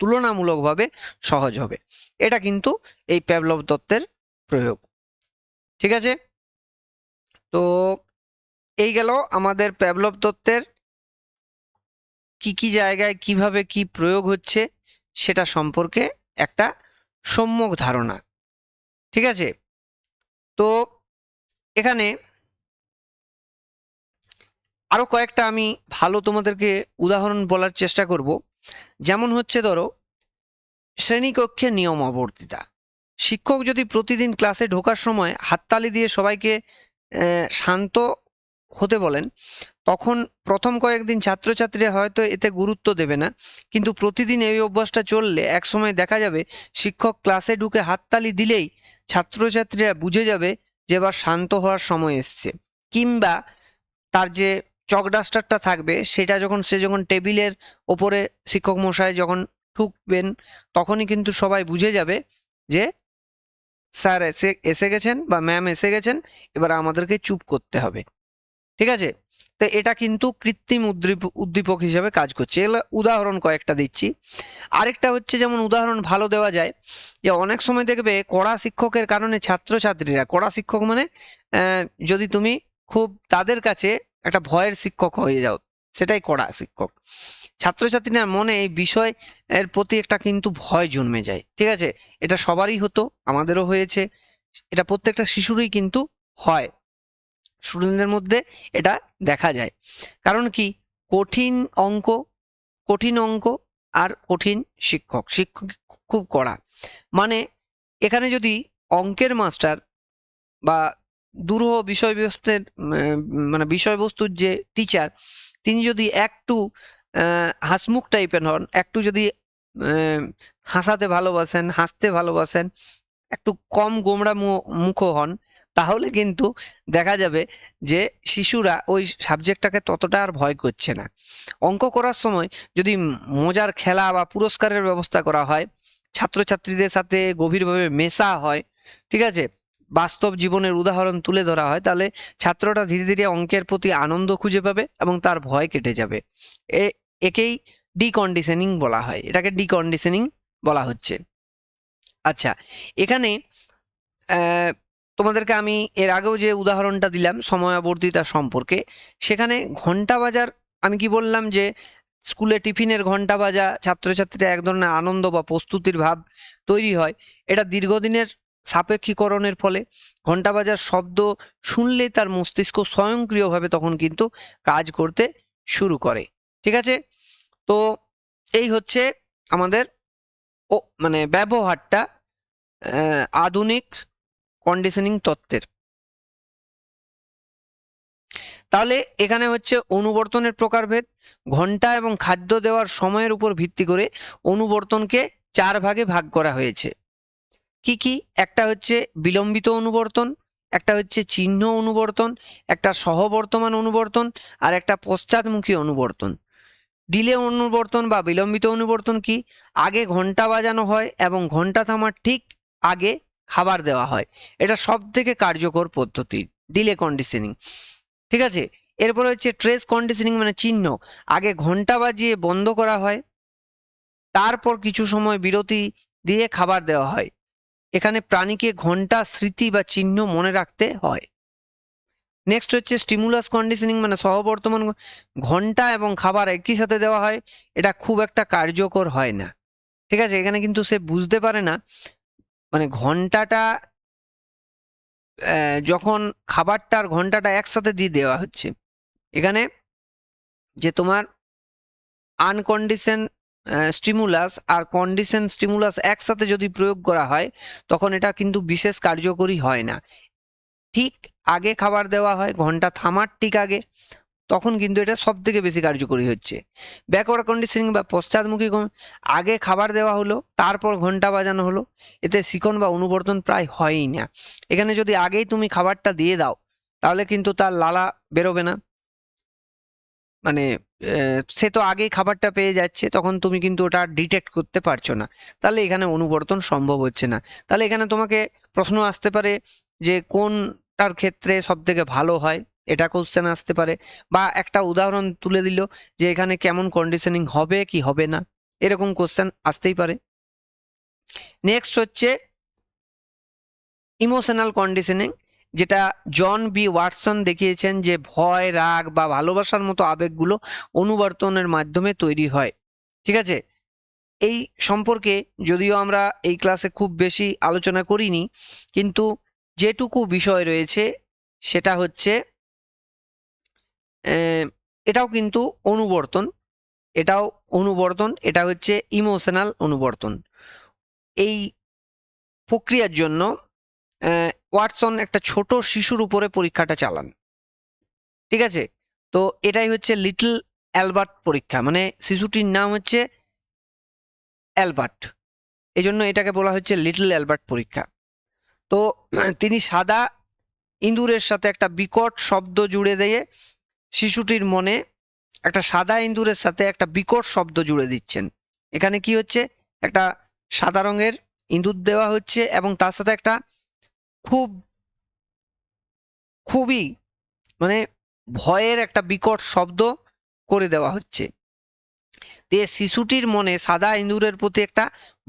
তুলনামূলকভাবে সহজ হবে। এটা কিন্তু এই প্যাভলভ তত্ত্বের প্রয়োগ, ঠিক আছে। তো এই গেল আমাদের প্যাভলভ তত্ত্বের কি কি জায়গায় কিভাবে কি প্রয়োগ হচ্ছে সেটা সম্পর্কে একটা সম্যক ধারণা, ঠিক আছে। তো এখানে আরো কয়েকটা আমি ভালো তোমাদেরকে উদাহরণ বলার চেষ্টা করব। যেমন হচ্ছে ধরো শ্রেণীকক্ষে নিয়মাবর্তিতা। শিক্ষক যদি প্রতিদিন ক্লাসে ঢোকার সময় হাততালি দিয়ে সবাইকে শান্ত হতে বলেন, তখন প্রথম কয়েকদিন ছাত্রছাত্রীরা হয়তো এতে গুরুত্ব দেবে না, কিন্তু প্রতিদিন এই অভ্যাসটা চললে একসময় দেখা যাবে শিক্ষক ক্লাসে ঢুকে হাততালি দিলেই ছাত্রছাত্রীরা বুঝে যাবে যে এবার শান্ত হওয়ার সময় এসছে। কিংবা তার যে চক ডাস্টারটা থাকবে সেটা সে যখন টেবিলের ওপরে শিক্ষক মশাই যখন ঠুকবেন, তখনই কিন্তু সবাই বুঝে যাবে যে স্যার এসে গেছেন বা ম্যাম এসে গেছেন, এবার আমাদেরকে চুপ করতে হবে, ঠিক আছে। তো এটা কিন্তু কৃত্রিম উদ্দীপক হিসেবে কাজ করছে। এগুলো উদাহরণ কয়েকটা দিচ্ছি। আরেকটা হচ্ছে যেমন উদাহরণ ভালো দেওয়া যায় যে অনেক সময় দেখবে কড়া শিক্ষকের কারণে ছাত্রছাত্রীরা, কড়া শিক্ষক মানে যদি তুমি খুব তাদের কাছে একটা ভয়ের শিক্ষক হয়ে যাও, সেটাই কড়া শিক্ষক, ছাত্রছাত্রীরা মনে এই বিষয় এর প্রতি একটা কিন্তু ভয় জন্মে যায়, ঠিক আছে। এটা সবারই হতো, আমাদেরও হয়েছে, এটা প্রত্যেকটা শিশুরই কিন্তু হয়, স্টুডেন্টদের মধ্যে এটা দেখা যায়। কারণ কি, কঠিন অঙ্ক, কঠিন অঙ্ক আর কঠিন শিক্ষক খুব কড়া। মানে এখানে যদি অঙ্কের মাস্টার বা দুরূহ বিষয়বস্তুর মানে বিষয়বস্তুর যে টিচার, তিনি যদি একটু হাসমুখ টাইপের হন, একটু যদি হাসাতে ভালোবাসেন, হাসতে ভালোবাসেন, একটু কম গোমড়া মুখ হন, তাহলে কিন্তু দেখা যাবে যে শিশুরা ওই সাবজেক্টটাকে ততটা আর ভয় করছে না। অঙ্ক করার সময় যদি মজার খেলা বা পুরস্কারের ব্যবস্থা করা হয়, ছাত্রছাত্রীদের সাথে গভীরভাবে মেশা হয়, ঠিক আছে, বাস্তব জীবনের উদাহরণ তুলে ধরা হয়, তাহলে ছাত্রটা ধীরে ধীরে অঙ্কের প্রতি আনন্দ খুঁজে পাবে এবং তার ভয় কেটে যাবে। একেই ডিকন্ডিশনিং বলা হয়, এটাকে ডিকন্ডিশনিং বলা হচ্ছে। আচ্ছা, এখানে তোমাদেরকে আমি এর আগেও যে উদাহরণটা দিলাম সময়াবর্তিতা সম্পর্কে, সেখানে ঘন্টা বাজার, আমি কি বললাম যে স্কুলে টিফিনের ঘন্টা বাজা ছাত্রছাত্রীরা এক ধরনের আনন্দ বা প্রস্তুতির ভাব তৈরি হয়। এটা দীর্ঘদিনের সাপেক্ষীকরণের ফলে ঘন্টা বাজার শব্দ শুনলেই তার মস্তিষ্ক স্বয়ংক্রিয়ভাবে তখন কিন্তু কাজ করতে শুরু করে। ঠিক আছে, তো এই হচ্ছে আমাদের মানে ব্যবহারটা আধুনিক কন্ডিশনিং তত্ত্বের। তাহলে এখানে হচ্ছে অনুবর্তনের প্রকারভেদ। ঘন্টা এবং খাদ্য দেওয়ার সময়ের উপর ভিত্তি করে অনুবর্তনকে 4 ভাগে ভাগ করা হয়েছে। কি কি? একটা হচ্ছে বিলম্বিত অনুবর্তন, একটা হচ্ছে চিহ্ন অনুবর্তন, একটা সহবর্তমান অনুবর্তন, আর একটা পশ্চাৎমুখী অনুবর্তন। ডিলে অনুবর্তন বা বিলম্বিত অনুবর্তন কি? আগে ঘন্টা বাজানো হয় এবং ঘন্টা থামার ঠিক আগে খাবার দেওয়া হয়। এটা সব থেকে কার্যকর পদ্ধতি, ডিলে কন্ডিশনিং। ঠিক আছে, এরপর হচ্ছে ট্রেস কন্ডিশনিং, মানে চিহ্ন। আগে ঘন্টা বাজিয়ে বন্ধ করা হয়, তারপর কিছু সময় বিরতি দিয়ে খাবার দেওয়া হয়। এখানে প্রাণীকে ঘন্টা স্মৃতি বা চিহ্ন মনে রাখতে হয়। নেক্সট হচ্ছে স্টিমুলাস কন্ডিশনিং, মানে সহবর্তমান। ঘন্টা এবং খাবার একই সাথে দেওয়া হয়, এটা খুব একটা কার্যকর হয় না। ঠিক আছে, এখানে কিন্তু সে বুঝতে পারে না, মানে ঘন্টাটা যখন খাবারটা আর ঘন্টাটা একসাথে দিয়ে দেওয়া হচ্ছে, এখানে যে তোমার আনকন্ডিশন স্টিমুলাস আর কন্ডিশন স্টিমুলাস একসাথে যদি প্রয়োগ করা হয়, তখন এটা কিন্তু বিশেষ কার্যকরী হয় না। ঠিক আগে খাবার দেওয়া হয়, ঘন্টা থামার ঠিক আগে, তখন কিন্তু এটা সব থেকে বেশি কার্যকরী হচ্ছে। ব্যাকওয়ার্ড কন্ডিশনিং বা পশ্চাৎমুখী, আগে খাবার দেওয়া হলো, তারপর ঘন্টা বাজানো হলো, এতে শিখন বা অনুবর্তন প্রায় হয়ই না। এখানে যদি আগেই তুমি খাবারটা দিয়ে দাও, তাহলে কিন্তু তার লালা বেরোবে না, মানে সে তো আগেই খাবারটা পেয়ে যাচ্ছে, তখন তুমি কিন্তু ওটা ডিটেক্ট করতে পারছো না, তাহলে এখানে অনুবর্তন সম্ভব হচ্ছে না। তাহলে এখানে তোমাকে প্রশ্ন আসতে পারে যে কোনটার ক্ষেত্রে সব থেকে ভালো হয়, এটা কোশ্চেন আসতে পারে, বা একটা উদাহরণ তুলে দিল যে এখানে কেমন কন্ডিশনিং হবে কি হবে না, এরকম কোশ্চেন আসতেই পারে। নেক্সট হচ্ছে ইমোশনাল কন্ডিশনিং, যেটা জন বি ওয়াটসন দেখিয়েছেন যে ভয়, রাগ বা ভালোবাসার মতো আবেগগুলো অনুবর্তনের মাধ্যমে তৈরি হয়। ঠিক আছে, এই সম্পর্কে যদিও আমরা এই ক্লাসে খুব বেশি আলোচনা করিনি, কিন্তু যেটুকু বিষয় রয়েছে সেটা হচ্ছে এটাও কিন্তু অনুবর্তন, এটা হচ্ছে ইমোশনাল অনুবর্তন। এই প্রক্রিয়ার জন্য ওয়াটসন একটা ছোট শিশুর উপরে পরীক্ষাটা চালান। ঠিক আছে, তো এটাই হচ্ছে লিটল অ্যালবার্ট পরীক্ষা, মানে শিশুটির নাম হচ্ছে অ্যালবার্ট, এই জন্য এটাকে বলা হচ্ছে লিটল অ্যালবার্ট পরীক্ষা। তো তিনি সাদা ইঁদুরের সাথে একটা বিকট শব্দ জুড়ে দিয়ে শিশুটির মনে একটা সাদা ইঁদুরের সাথে একটা বিকট শব্দ জুড়ে দিচ্ছেন। এখানে কি হচ্ছে, একটা সাদা রঙের ইঁদুর দেওয়া হচ্ছে এবং তার সাথে একটা খুবই মানে ভয়ের একটা বিকট শব্দ করে দেওয়া হচ্ছে। দিয়ে শিশুটির মনে সাদা ইঁদুরের প্রতি একটা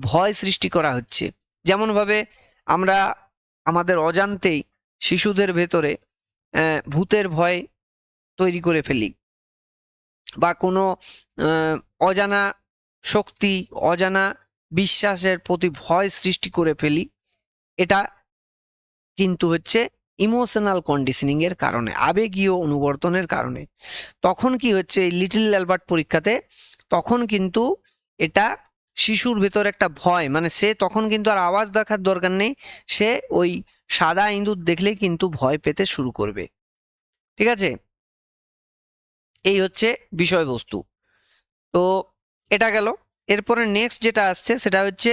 ভয় সৃষ্টি করা হচ্ছে। যেমন ভাবে আমরা আমাদের অজান্তেই শিশুদের ভেতরে ভূতের ভয় তৈরি করে ফেলি, বা কোনো অজানা শক্তি, অজানা বিশ্বাসের প্রতি ভয় সৃষ্টি করে ফেলি, এটা কিন্তু হচ্ছে ইমোশনাল কন্ডিশনিং এর কারণে, আবেগীয় অনুবর্তনের কারণে। তখন কি হচ্ছে, এই লিটল অ্যালবার্ট পরীক্ষাতে তখন কিন্তু এটা শিশুর ভেতর একটা ভয়, মানে সে তখন কিন্তু আর আওয়াজ দেখার দরকার নেই, সে ওই সাদা ইঁদুর দেখলেই কিন্তু ভয় পেতে শুরু করবে। ঠিক আছে, এই হচ্ছে বিষয়বস্তু। তো এটা গেল। এরপরে নেক্সট যেটা আসছে সেটা হচ্ছে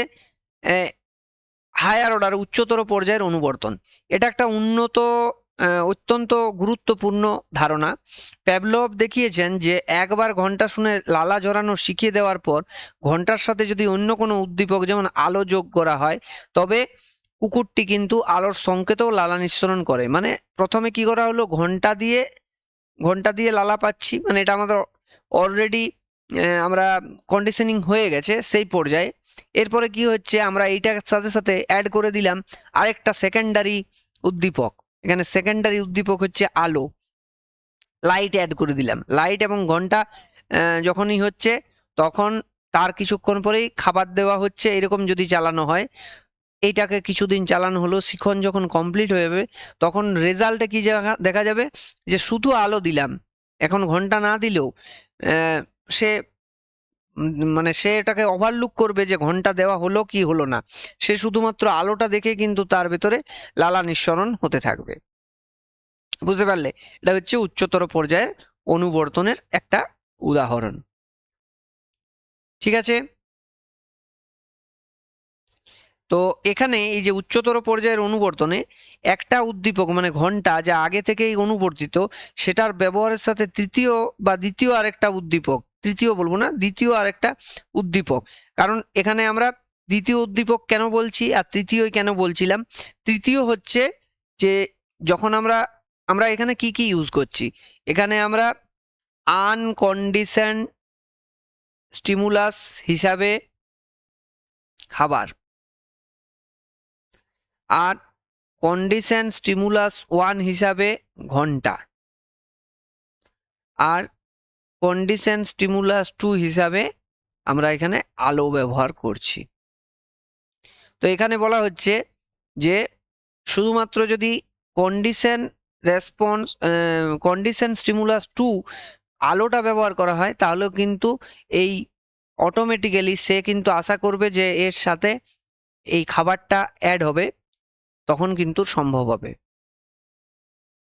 হায়ার অর্ডার, উচ্চতর পর্যায়ের অনুবর্তন। এটা একটা উন্নত অত্যন্ত গুরুত্বপূর্ণ ধারণা। প্যাভলভ দেখিয়েছেন যে একবার ঘন্টা শুনে লালা ঝরানো শিখিয়ে দেওয়ার পর ঘন্টার সাথে যদি অন্য কোনো উদ্দীপক যেমন আলো যোগ করা হয়, তবে কুকুরটি কিন্তু আলোর সংকেতেও লালা নিঃসরণ করে। মানে প্রথমে কি করা হলো, ঘন্টা দিয়ে লালা পাচ্ছি, মানে এটা আমাদের অলরেডি আমরা কন্ডিশনিং হয়ে গেছে সেই পর্যায়ে। এরপরে কি হচ্ছে, আমরা এইটার সাথে সাথে অ্যাড করে দিলাম আরেকটা সেকেন্ডারি উদ্দীপক। এখানে সেকেন্ডারি উদ্দীপক হচ্ছে আলো, লাইট অ্যাড করে দিলাম। লাইট এবং ঘন্টা যখনই হচ্ছে তখন তার কিছুক্ষণ পরেই খাবার দেওয়া হচ্ছে, এরকম যদি চালানো হয়, এইটাকে কিছুদিন চালানো হলো, শিখন যখন কমপ্লিট হয়ে যাবে তখন রেজাল্টে কি দেখা যাবে যে শুধু আলো দিলাম, এখন ঘন্টা না দিলেও সে মানে সে এটাকে ওভারলুক করবে যে ঘন্টা দেওয়া হলো কি হলো না, সে শুধুমাত্র আলোটা দেখে কিন্তু তার ভেতরে লালা নিঃসরণ হতে থাকবে। বুঝতে পারলে, এটা হচ্ছে উচ্চতর পর্যায়ের অনুবর্তনের একটা উদাহরণ। ঠিক আছে, তো এখানে এই যে উচ্চতর পর্যায়ের অনুবর্তনে একটা উদ্দীপক মানে ঘন্টা যা আগে থেকেই অনুবর্তিত, সেটার ব্যবহারের সাথে দ্বিতীয় আরেকটা উদ্দীপক, তৃতীয় বলবো না, দ্বিতীয় আরেকটা উদ্দীপক। কারণ এখানে আমরা দ্বিতীয় উদ্দীপক কেন বলছি আর তৃতীয় কেন বলছিলাম, তৃতীয় হচ্ছে যে যখন আমরা আমরা এখানে কি কি ইউজ করছি, এখানে আমরা আনকন্ডিশন স্টিমুলাস হিসাবে খাবার, আর কন্ডিশন স্টিমুলাস 1 হিসাবে ঘন্টা, আর কন্ডিশন স্টিমুলাস 2 হিসাবে আমরা এখানে আলো ব্যবহার করছি। তো এখানে বলা হচ্ছে যে শুধুমাত্র যদি কন্ডিশন রেসপন্স কন্ডিশন স্টিমুলাস 2 আলোটা ব্যবহার করা হয়, তাহলেও কিন্তু এই অটোমেটিক্যালি সে কিন্তু আশা করবে যে এর সাথে এই খাবারটা অ্যাড হবে, তখন কিন্তু সম্ভব হবে।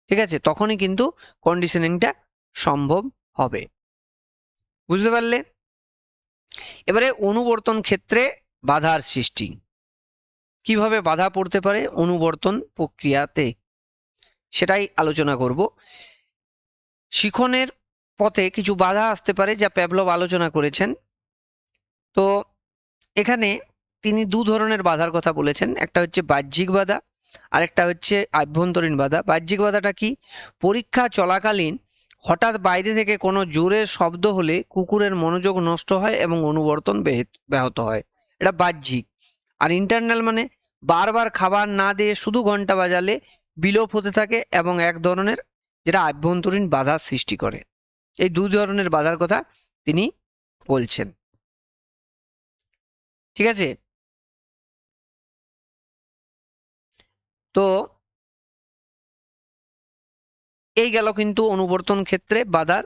ঠিক আছে, তখনই কিন্তু কন্ডিশনিংটা সম্ভব হবে। বুঝতে পারলে? এবারে অনুবর্তন ক্ষেত্রে বাধার সৃষ্টি, কিভাবে বাধা পড়তে পারে অনুবর্তন প্রক্রিয়াতে, সেটাই আলোচনা করব। শিখনের পথে কিছু বাধা আসতে পারে যা প্যাভলভ আলোচনা করেছেন। তো এখানে তিনি দু ধরনের বাধার কথা বলেছেন, একটা হচ্ছে বাহ্যিক বাধা আর একটা হচ্ছে আভ্যন্তরীণ বাধা। বাহ্যিক বাধাটা কি, পরীক্ষা চলাকালীন হঠাৎ বাইরে থেকে কোনো জোরে শব্দ হলে কুকুরের মনোযোগ নষ্ট হয় এবং অনুবর্তন ব্যাহত হয়, এটা বাহ্যিক। আর ইন্টারনাল মানে বারবার খাবার না দিয়ে শুধু ঘন্টা বাজালে বিলোপ হতে থাকে এবং এক ধরনের যেটা আভ্যন্তরীণ বাধার সৃষ্টি করে। এই দুই ধরনের বাধার কথা তিনি বলছেন। ঠিক আছে, তো এই গেল কিন্তু অনুবর্তন ক্ষেত্রে বাধার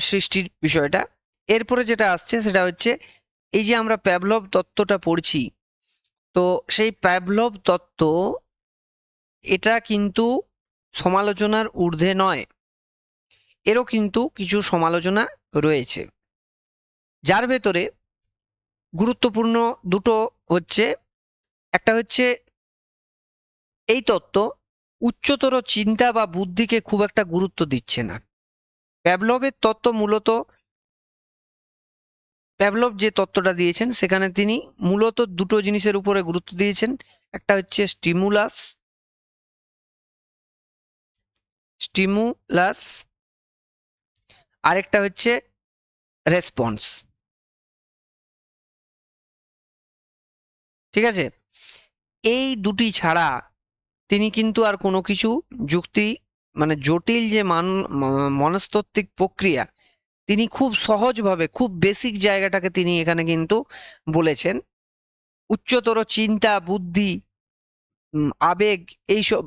সৃষ্টির বিষয়টা। এরপরে যেটা আসছে সেটা হচ্ছে এই যে আমরা প্যাভলভ তত্ত্বটা পড়ছি, তো সেই প্যাভলভ তত্ত্ব এটা কিন্তু সমালোচনার ঊর্ধ্বে নয়, এরও কিন্তু কিছু সমালোচনা রয়েছে, যার ভেতরে গুরুত্বপূর্ণ দুটো হচ্ছে, একটা হচ্ছে এই তত্ত্ব উচ্চতর চিন্তা বা বুদ্ধিকে খুব একটা গুরুত্ব দিচ্ছে না। প্যাভলভের তত্ত্ব মূলত, প্যাভলভ যে তত্ত্বটা দিয়েছেন সেখানে তিনি মূলত দুটো জিনিসের উপরে গুরুত্ব দিয়েছেন, একটা হচ্ছে স্টিমুলাস আরেকটা হচ্ছে রেসপন্স। ঠিক আছে, এই দুটি ছাড়া তিনি কিন্তু আর কোনো কিছু যুক্তি মানে জটিল যে মনস্তাত্ত্বিক প্রক্রিয়া, তিনি খুব সহজভাবে খুব বেসিক জায়গাটাকে তিনি এখানে কিন্তু বলেছেন। উচ্চতর চিন্তা বুদ্ধি আবেগ এইসব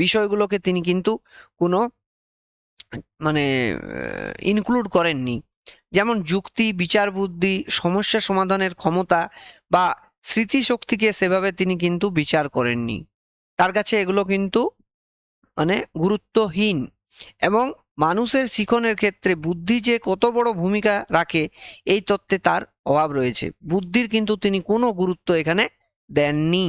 বিষয়গুলোকে তিনি কিন্তু কোনো মানে ইনক্লুড করেননি। যেমন যুক্তি, বিচার বুদ্ধি, সমস্যা সমাধানের ক্ষমতা বা স্মৃতিশক্তিকে সেভাবে তিনি কিন্তু বিচার করেননি। তার কাছে এগুলো কিন্তু মানে গুরুত্বহীন। এবং মানুষের শিখনের ক্ষেত্রে বুদ্ধি যে কত বড় ভূমিকা রাখে এই তত্ত্বে তার অভাব রয়েছে। বুদ্ধির কিন্তু তিনি কোনো গুরুত্ব এখানে দেননি।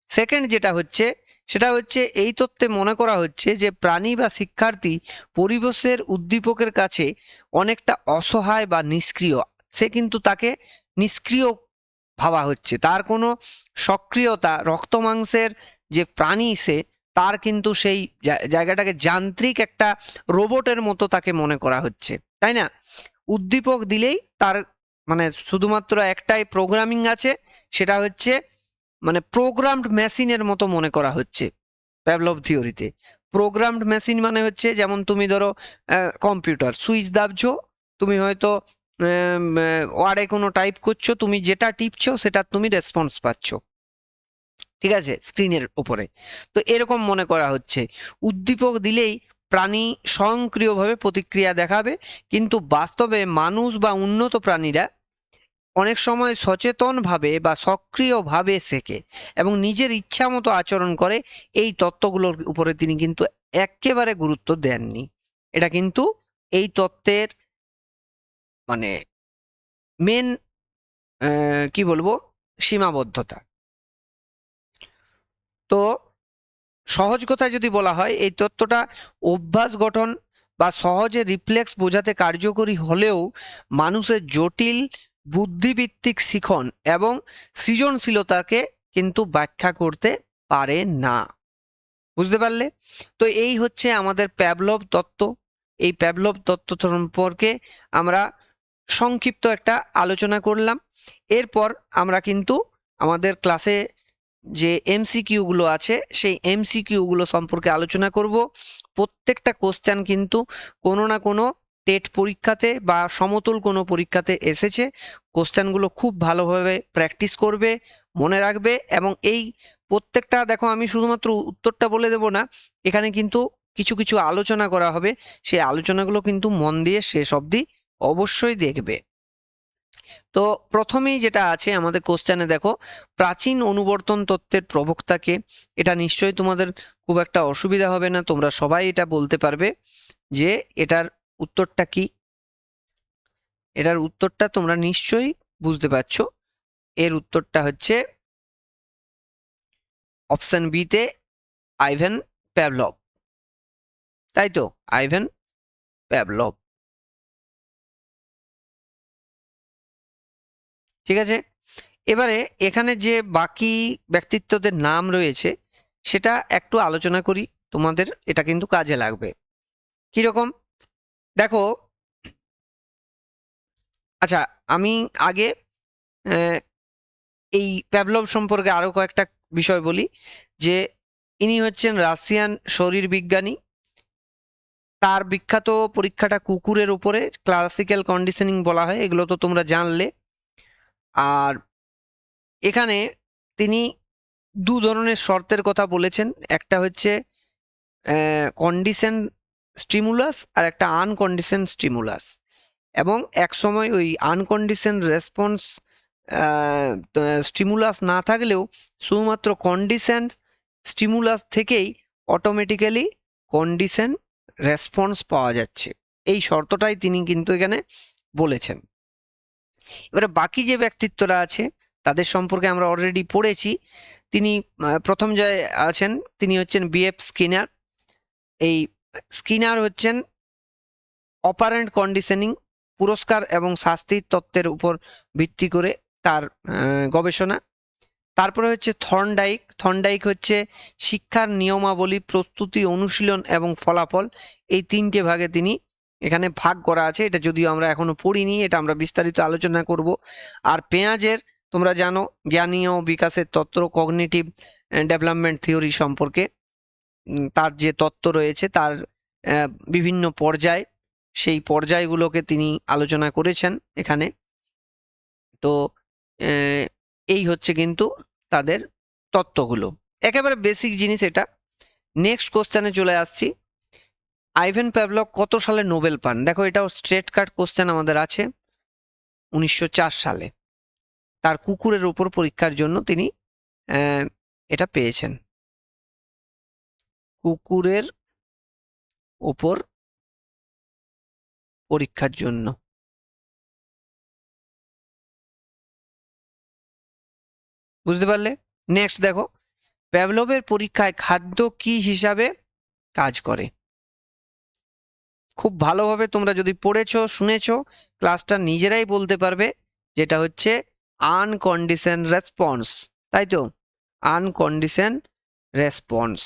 সেকেন্ড যেটা হচ্ছে সেটা হচ্ছে এই তত্ত্বে মনে করা হচ্ছে যে প্রাণী বা শিক্ষার্থী পরিবেশের উদ্দীপকের কাছে অনেকটা অসহায় বা নিষ্ক্রিয়। সে কিন্তু তাকে নিষ্ক্রিয় ভাবা হচ্ছে, তার কোনো সক্রিয়তা, রক্ত মাংসের যে প্রাণী সে, তার কিন্তু সেই জায়গাটাকে যান্ত্রিক একটা রোবটের মতো তাকে মনে করা হচ্ছে, তাই না? উদ্দীপক দিলেই তার মানে শুধুমাত্র একটাই প্রোগ্রামিং আছে, সেটা হচ্ছে মানে প্রোগ্রামড মেশিনের মতো মনে করা হচ্ছে প্যাভলভ থিওরিতে। প্রোগ্রামড মেশিন মানে হচ্ছে যেমন তুমি ধরো কম্পিউটার সুইচ দাবছো, তুমি হয়তো ওয়ার্ডে কোনো টাইপ করছো, তুমি যেটা টিপছো সেটা তুমি রেসপন্স পাচ্ছ, ঠিক আছে, স্ক্রিনের উপরে। তো এরকম মনে করা হচ্ছে উদ্দীপক দিলেই প্রাণী স্বয়ংক্রিয়ভাবে প্রতিক্রিয়া দেখাবে, কিন্তু বাস্তবে মানুষ বা উন্নত প্রাণীরা অনেক সময় সচেতনভাবে বা সক্রিয়ভাবে শেখে এবং নিজের ইচ্ছা মতো আচরণ করে। এই তত্ত্বগুলোর উপরে তিনি কিন্তু একেবারে গুরুত্ব দেননি। এটা কিন্তু এই তত্ত্বের মানে মেন কি বলবো সীমাবদ্ধতা। তো সহজ কথায় যদি বলা হয়, এই তত্ত্বটা অভ্যাস গঠন বা সহজে রিফ্লেক্স বোঝাতে কার্যকরী হলেও মানুষের জটিল বুদ্ধিভিত্তিক শিখন এবং সৃজনশীলতাকে কিন্তু ব্যাখ্যা করতে পারে না। বুঝতে পারলে? তো এই হচ্ছে আমাদের প্যাভলভ তত্ত্ব। এই প্যাভলভ তত্ত্ব সম্পর্কে আমরা সংক্ষিপ্ত একটা আলোচনা করলাম। এরপর আমরা কিন্তু আমাদের ক্লাসে যে এমসিকিউ গুলো আছে সেই এমসিকিউ গুলো সম্পর্কে আলোচনা করব। প্রত্যেকটা কোশ্চেন কিন্তু কোনো না কোনো টেট পরীক্ষাতে বা সমতুল কোনো পরীক্ষাতে এসেছে। কোশ্চেনগুলো খুব ভালোভাবে প্র্যাকটিস করবে, মনে রাখবে। এবং এই প্রত্যেকটা দেখো, আমি শুধুমাত্র উত্তরটা বলে দেব না, এখানে কিন্তু কিছু কিছু আলোচনা করা হবে, সেই আলোচনাগুলো কিন্তু মন দিয়ে শেষ অবধি অবশ্যই দেখবে। তো প্রথমেই যেটা আছে আমাদের কোশ্চেনে দেখো, প্রাচীন অনুবর্তন তত্ত্বের প্রবক্তাকে। এটা নিশ্চয়ই তোমাদের খুব একটা অসুবিধা হবে না, তোমরা সবাই এটা বলতে পারবে যে এটার উত্তরটা কি। এটার উত্তরটা তোমরা নিশ্চয়ই বুঝতে পারছো। এর উত্তরটা হচ্ছে অপশন বি তে আইভেন প্যাভলভ, তাই তো? আইভেন প্যাভলভ, ঠিক আছে। এবারে এখানে যে বাকি ব্যক্তিত্বদের নাম রয়েছে সেটা একটু আলোচনা করি, তোমাদের এটা কিন্তু কাজে লাগবে। কিরকম দেখো, আচ্ছা আমি আগে এই প্যাভলভ সম্পর্কে আরো কয়েকটা বিষয় বলি। যে ইনি হচ্ছেন রাশিয়ান শরীর বিজ্ঞানী। তার বিখ্যাত পরীক্ষাটা কুকুরের উপরে, ক্লাসিক্যাল কন্ডিশনিং বলা হয়, এগুলো তো তোমরা জানলে। আর এখানে তিনি দু ধরনের শর্তের কথা বলেছেন, একটা হচ্ছে কন্ডিশন স্টিমুলাস আর একটা আনকন্ডিশন স্টিমুলাস। এবং এক সময় ওই আনকন্ডিশন রেসপন্স স্টিমুলাস না থাকলেও শুধুমাত্র কন্ডিশন স্টিমুলাস থেকেই অটোমেটিক্যালি কন্ডিশন রেসপন্স পাওয়া যাচ্ছে, এই শর্তটাই তিনি কিন্তু এখানে বলেছেন। এবারে বাকি যে ব্যক্তিত্বরা আছে তাদের সম্পর্কে আমরা অলরেডি পড়েছি। তিনি প্রথম যে আছেন তিনি হচ্ছেন বিএফ স্কিনার। এই স্কিনার হচ্ছেন অপারেন্ট কন্ডিশনিং, পুরস্কার এবং শাস্তির তত্ত্বের উপর ভিত্তি করে তার গবেষণা। তারপরে হচ্ছে থর্নডাইক। থর্নডাইক হচ্ছে শিক্ষার নিয়মাবলী, প্রস্তুতি, অনুশীলন এবং ফলাফল, এই তিনটে ভাগে তিনি এখানে ভাগ করা আছে। এটা যদিও আমরা এখনো পড়িনি, এটা আমরা বিস্তারিত আলোচনা করব। আর পেঁয়াজের তোমরা জানো জ্ঞানীয় বিকাশের তত্ত্ব, কগনিটিভ ডেভেলপমেন্ট থিওরি সম্পর্কে তার যে তত্ত্ব রয়েছে তার বিভিন্ন পর্যায়, সেই পর্যায়গুলোকে তিনি আলোচনা করেছেন এখানে। তো এই হচ্ছে কিন্তু তাদের তত্ত্বগুলো, একেবারে বেসিক জিনিস এটা। নেক্সট কোশ্চেনে চলে আসছি। আইভেন প্যাভলভ কত সালে নোবেল পান? দেখো এটাও স্ট্রেট কাট কোশ্চেন আমাদের আছে, 1904 সালে। তার কুকুরের উপর পরীক্ষার জন্য তিনি এটা পেয়েছেন, কুকুরের উপর পরীক্ষার জন্য। বুঝতে পারলে? নেক্সট দেখো, প্যাভলভের পরীক্ষায় খাদ্য কি হিসাবে কাজ করে? খুব ভালোভাবে তোমরা যদি পড়েছো শুনেছো, ক্লাসটা নিজেরাই বলতে পারবে, যেটা হচ্ছে আনকন্ডিশন রেসপন্স, তাই তো? আনকন্ডিশন রেসপন্স,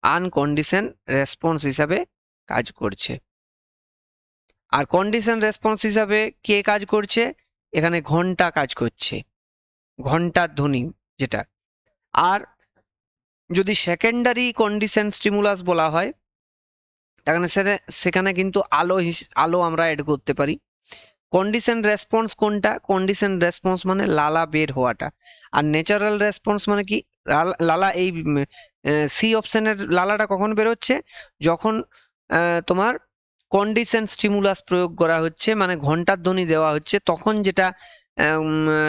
আনকন্ডিশন রেসপন্স হিসাবে কাজ করছে। আর কন্ডিশন রেসপন্স হিসাবে কে কাজ করছে? এখানে ঘন্টা কাজ করছে, ঘন্টার ধ্বনি যেটা। আর যদি সেকেন্ডারি কন্ডিশন স্টিমুলাস বলা হয়, তাহলে সেখানে কিন্তু আলো আমরা অ্যাড করতে পারি। কন্ডিশন রেসপন্স কোনটা? কন্ডিশন রেসপন্স মানে লালা বের হওয়াটা। আর ন্যাচারাল রেসপন্স মানে কি? লালা, এই সি অপশনের লালাটা কখন বেরোচ্ছে? যখন তোমার কন্ডিশন স্টিমুলাস প্রয়োগ করা হচ্ছে, মানে ঘন্টার ধ্বনি দেওয়া হচ্ছে, তখন যেটা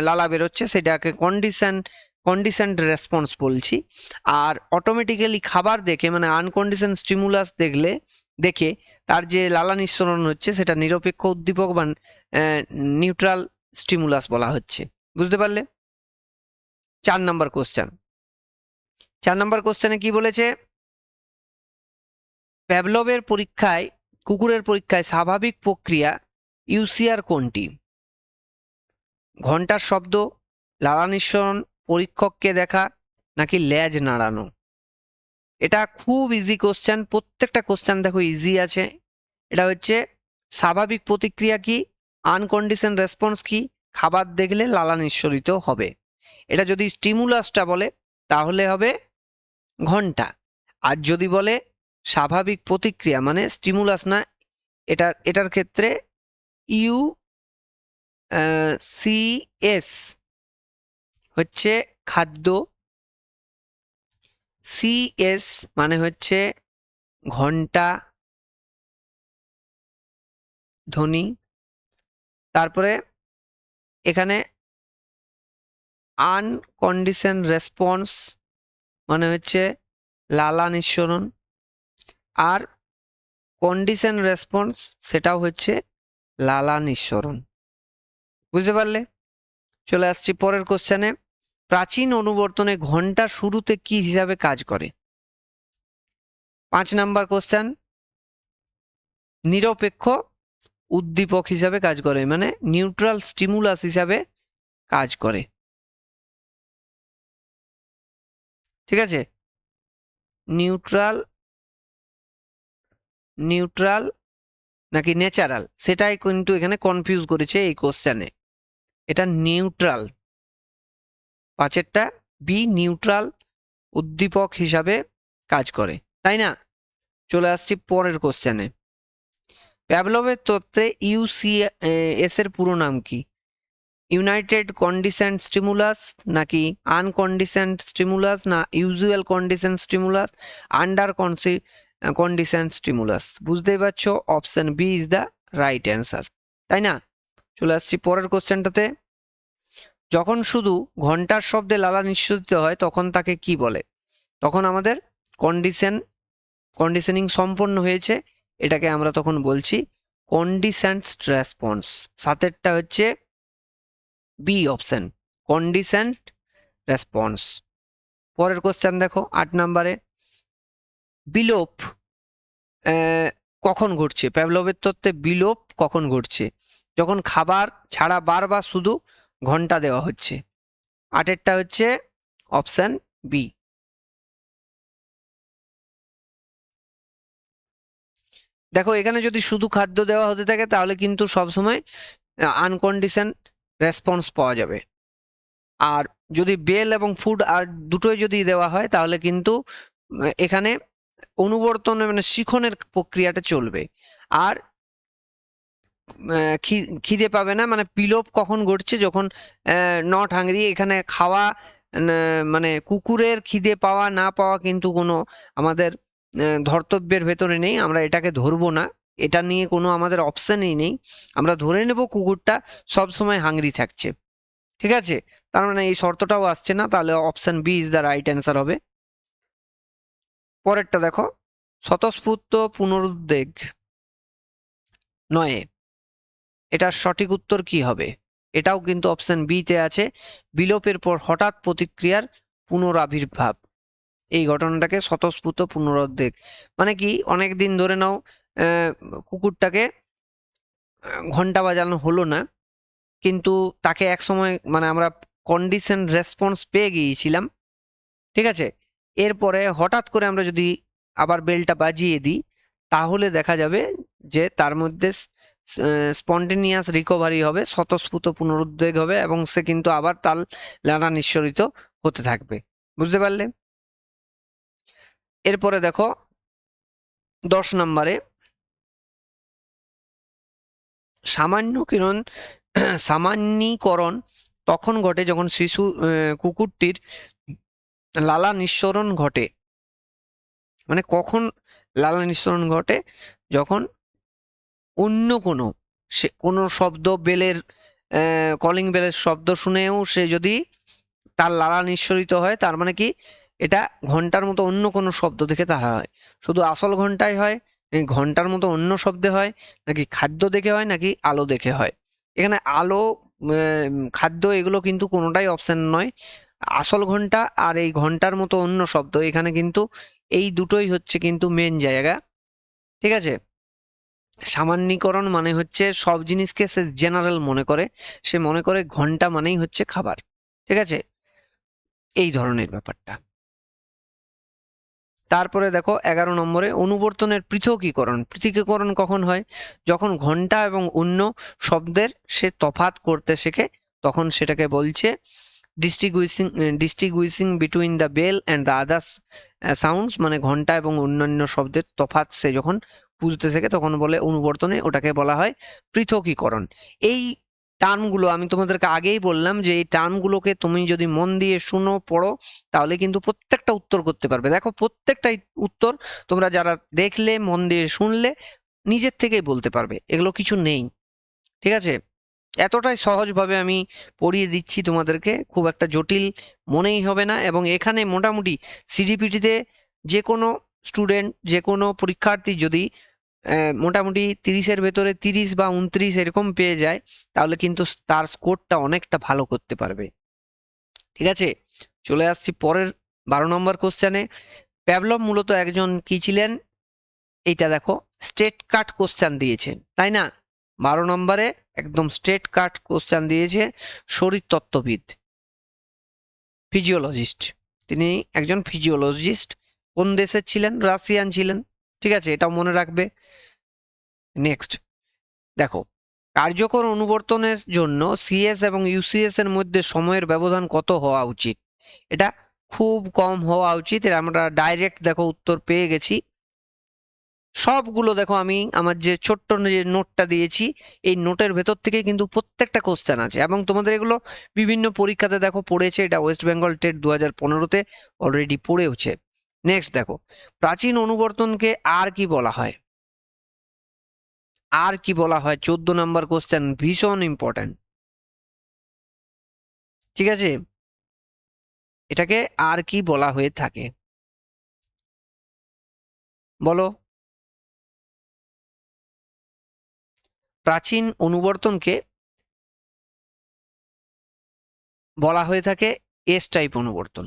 লালা বেরোচ্ছে সেটাকে কন্ডিশনড রেসপন্স বলছি। আর অটোমেটিক্যালি খাবার দেখে, মানে আনকন্ডিশন স্টিমুলাস দেখে তার যে লালা নিঃসরণ হচ্ছে, সেটা নিরপেক্ষ উদ্দীপক বা নিউট্রাল স্টিমুলাস বলা হচ্ছে। বুঝতে পারলে? 4 নম্বর কোশ্চেন। 4 নম্বর কোশ্চেনে কি বলেছে? প্যাভলভের পরীক্ষায়, কুকুরের পরীক্ষায় স্বাভাবিক প্রক্রিয়া ইউসিআর কোনটি? ঘন্টার শব্দ, লালা নিঃসরণ, পরীক্ষককে দেখা, নাকি লেজ নাড়ানো? এটা খুব ইজি কোশ্চেন, প্রত্যেকটা কোশ্চেন দেখো ইজি আছে। এটা হচ্ছে স্বাভাবিক প্রতিক্রিয়া কি, আনকন্ডিশন রেসপন্স কি, খাবার দেখলে লালা নিঃসরিত হবে। এটা যদি স্টিমুলাসটা বলে তাহলে হবে ঘন্টা। আর যদি বলে স্বাভাবিক প্রতিক্রিয়া মানে স্টিমুলাস না, এটার ক্ষেত্রে ইউ সিএস হচ্ছে খাদ্য, সিএস মানে হচ্ছে ঘন্টা ধ্বনি। তারপরে এখানে আনকন্ডিশন রেসপন্স মানে হচ্ছে লালা নিঃসরণ, আর কন্ডিশন রেসপন্স সেটাও হচ্ছে লালা নিঃসরণ। বুঝতে পারলে? চলে আসছি পরের কোশ্চেনে। প্রাচীন অনুবর্তনে ঘন্টা শুরুতে কি হিসাবে কাজ করে? 5 নাম্বার কোশ্চেন, নিরপেক্ষ উদ্দীপক হিসাবে কাজ করে, মানে নিউট্রাল স্টিমুলাস হিসাবে কাজ করে। ঠিক আছে? নিউট্রাল নাকি ন্যাচারাল, সেটাই কিন্তু এখানে কনফিউজ করেছে এই কোশ্চেনে। এটা নিউট্রাল, 5এরটা বি, নিউট্রাল উদ্দীপক হিসাবে কাজ করে, তাই না? চলে আসছি পরের কোশ্চেনে। প্যাভলভের তত্ত্বে ইউসিএস এর পুরো নাম কি? ইউনাইটেড কন্ডিশন স্টিমুলাস, নাকি আনকন্ডিশন স্টিমুলাস, না usual condition stimulus, under condition stimulus? বুঝতেই পারছো, option B is the right answer, তাই না? চলে আসছি পরের কোশ্চেনটাতে। যখন শুধু ঘন্টার শব্দে লালা নিঃসরিত হয় তখন তাকে কি বলে? তখন আমাদের কন্ডিশনিং সম্পন্ন হয়েছে, এটাকে আমরা তখন বলছি কন্ডিশনড রেসপন্স। 7এরটা হচ্ছে বি অপশন, কন্ডিশনড রেসপন্স। পরের কোশ্চেন দেখো 8 নম্বরে। বিলোপ কখন ঘটছে? প্যাভলভের তত্ত্বে বিলোপ কখন ঘটছে? যখন খাবার ছাড়া বারবার শুধু ঘন্টা দেওয়া হচ্ছে। 8এরটা হচ্ছে অপশন বি। দেখো এখানে যদি শুধু খাদ্য দেওয়া হতে থাকে তাহলে কিন্তু সবসময় আনকন্ডিশন রেসপন্স পাওয়া যাবে। আর যদি বেল এবং ফুড আর দুটোই যদি দেওয়া হয় তাহলে কিন্তু এখানে অনুবর্তনে মানে শিখনের প্রক্রিয়াটা চলবে। আর খিদে পাবে না, মানে বিলোপ কখন ঘটছে? যখন নট হাংরি, এখানে খাওয়া মানে কুকুরের খিদে পাওয়া না পাওয়া কিন্তু কোনো আমাদের ধর্তব্যের ভেতরে নেই, আমরা এটাকে ধরবো না, এটা নিয়ে কোনো আমাদের অপশনই নেই। আমরা ধরে নেব কুকুরটা সব সময় হাংরি থাকছে, ঠিক আছে? তার মানে এই শর্তটাও আসছে না, তাহলে option B is the right answer হবে। পরেরটা দেখো, স্বতঃস্ফূর্ত পুনরুদ্বেগ নয়, এটার সঠিক উত্তর কি হবে? এটাও কিন্তু অপশন বি তে আছে, বিলোপের পর হঠাৎ প্রতিক্রিয়ার পুনরাবির্ভাব। এই ঘটনাটাকে স্বতঃস্ফূর্ত পুনরুদ্বেগ মানে কি, অনেক দিন ধরে নাও কুকুরটাকে ঘন্টা বাজানো হলো না, কিন্তু তাকে এক সময় মানে আমরা কন্ডিশন রেসপন্স পেয়ে গিয়েছিলাম, ঠিক আছে? এরপরে হঠাৎ করে আমরা যদি আবার বেলটা বাজিয়ে দিই, তাহলে দেখা যাবে যে তার মধ্যে স্পন্টেনিয়াস রিকভারি হবে, স্বতঃস্ফূর্ত পুনরুদ্বেগ হবে, এবং সে কিন্তু আবার তার লানা নিঃসরিত হতে থাকবে। বুঝতে পারলে? এরপরে দেখো 10 নম্বরে, সামান্যীকরণ তখন ঘটে যখন কুকুরটির লালা নিঃসরণ ঘটে। মানে কখন লালা নিঃসরণ ঘটে? যখন অন্য কোনো শব্দ, বেলের কলিং বেলের শব্দ শুনেও সে যদি তার লালা নিঃসরিত হয়, তার মানে কি এটা ঘন্টার মতো অন্য কোনো শব্দ দেখে তারা হয়। শুধু আসল ঘন্টায় হয়, ঘন্টার মতো অন্য শব্দে হয়, নাকি খাদ্য দেখে হয়, নাকি আলো দেখে হয়? এখানে আলো, খাদ্য এগুলো কিন্তু কোনোটাই অপশন নয়। আসল ঘন্টা আর এই ঘন্টার মতো অন্য শব্দ, এখানে কিন্তু এই দুটোই হচ্ছে কিন্তু মেন জায়গা, ঠিক আছে? সামান্যীকরণ মানে হচ্ছে সব জিনিসকে সে জেনারেল মনে করে, সে মনে করে ঘন্টা মানেই হচ্ছে খাবার, ঠিক আছে? এই ধরনের ব্যাপারটা। তারপরে দেখো 11 নম্বরে, অনুবর্তনের পৃথকীকরণ কখন হয়? যখন ঘন্টা এবং অন্য শব্দের সে তফাৎ করতে শেখে, তখন সেটাকে বলছে distinguishing between the bell and the others sounds. মানে ঘন্টা এবং অন্যান্য শব্দের তফাৎ সে যখন বুঝতে শেখে, তখন বলে অনুবর্তনে, ওটাকে বলা হয় পৃথকীকরণ। এই টার্মগুলো আমি তোমাদেরকে আগেই বললাম যে এই টার্মগুলোকে তুমি যদি মন দিয়ে শুনো, পড়ো, তাহলে কিন্তু প্রত্যেকটা উত্তর করতে পারবে। দেখো প্রত্যেকটা উত্তর তোমরা যারা দেখলে, মন দিয়ে শুনলে, নিজের থেকেই বলতে পারবে, এগুলো কিছু নেই, ঠিক আছে? এতটাই সহজভাবে আমি পড়িয়ে দিচ্ছি তোমাদেরকে, খুব একটা জটিল মনেই হবে না। এবং এখানে মোটামুটি সিডিপিটিতে যে কোনো স্টুডেন্ট, যে কোনো পরীক্ষার্থী যদি মোটামুটি 30-এর ভেতরে 30 বা 29 এরকম পেয়ে যায়, তাহলে কিন্তু তার স্কোরটা অনেকটা ভালো করতে পারবে, ঠিক আছে? চলে আসছি পরের 12 নম্বর কোশ্চেনে। প্যাভলভ মূলত একজন কি ছিলেন? এইটা দেখো, স্ট্রেট কাট কোশ্চেন দিয়েছে, তাই না? 12 নম্বরে একদম স্ট্রেট কাট কোশ্চেন দিয়েছে। শরীরতত্ত্ববিদ, ফিজিওলজিস্ট, তিনি একজন ফিজিওলজিস্ট। কোন দেশের ছিলেন? রাশিয়ান ছিলেন, ঠিক আছে? এটাও মনে রাখবে। নেক্সট দেখো, কার্যকর অনুবর্তনের জন্য সিএস এবং ইউসিএস এর মধ্যে সময়ের ব্যবধান কত হওয়া উচিত? এটা খুব কম হওয়া উচিত। আমরা ডাইরেক্ট দেখো উত্তর পেয়ে গেছি সবগুলো। দেখো আমি আমার যে ছোট্ট যে নোটটা দিয়েছি, এই নোটের ভেতর থেকে কিন্তু প্রত্যেকটা কোশ্চেন আছে, এবং তোমাদের এগুলো বিভিন্ন পরীক্ষাতে দেখো পড়েছে। এটা ওয়েস্ট বেঙ্গল টেট 2015-তে অলরেডি পড়েওছে। নেক্সট দেখো, প্রাচীন অনুবর্তনকে আর কি বলা হয়? আর কি বলা হয়? 14 নম্বর কোশ্চেন, ভীষণ ইম্পর্টেন্ট, ঠিক আছে? এটাকে আর কি বলা হয়ে থাকে বলো? প্রাচীন অনুবর্তনকে বলা হয়ে থাকে এস টাইপ অনুবর্তন।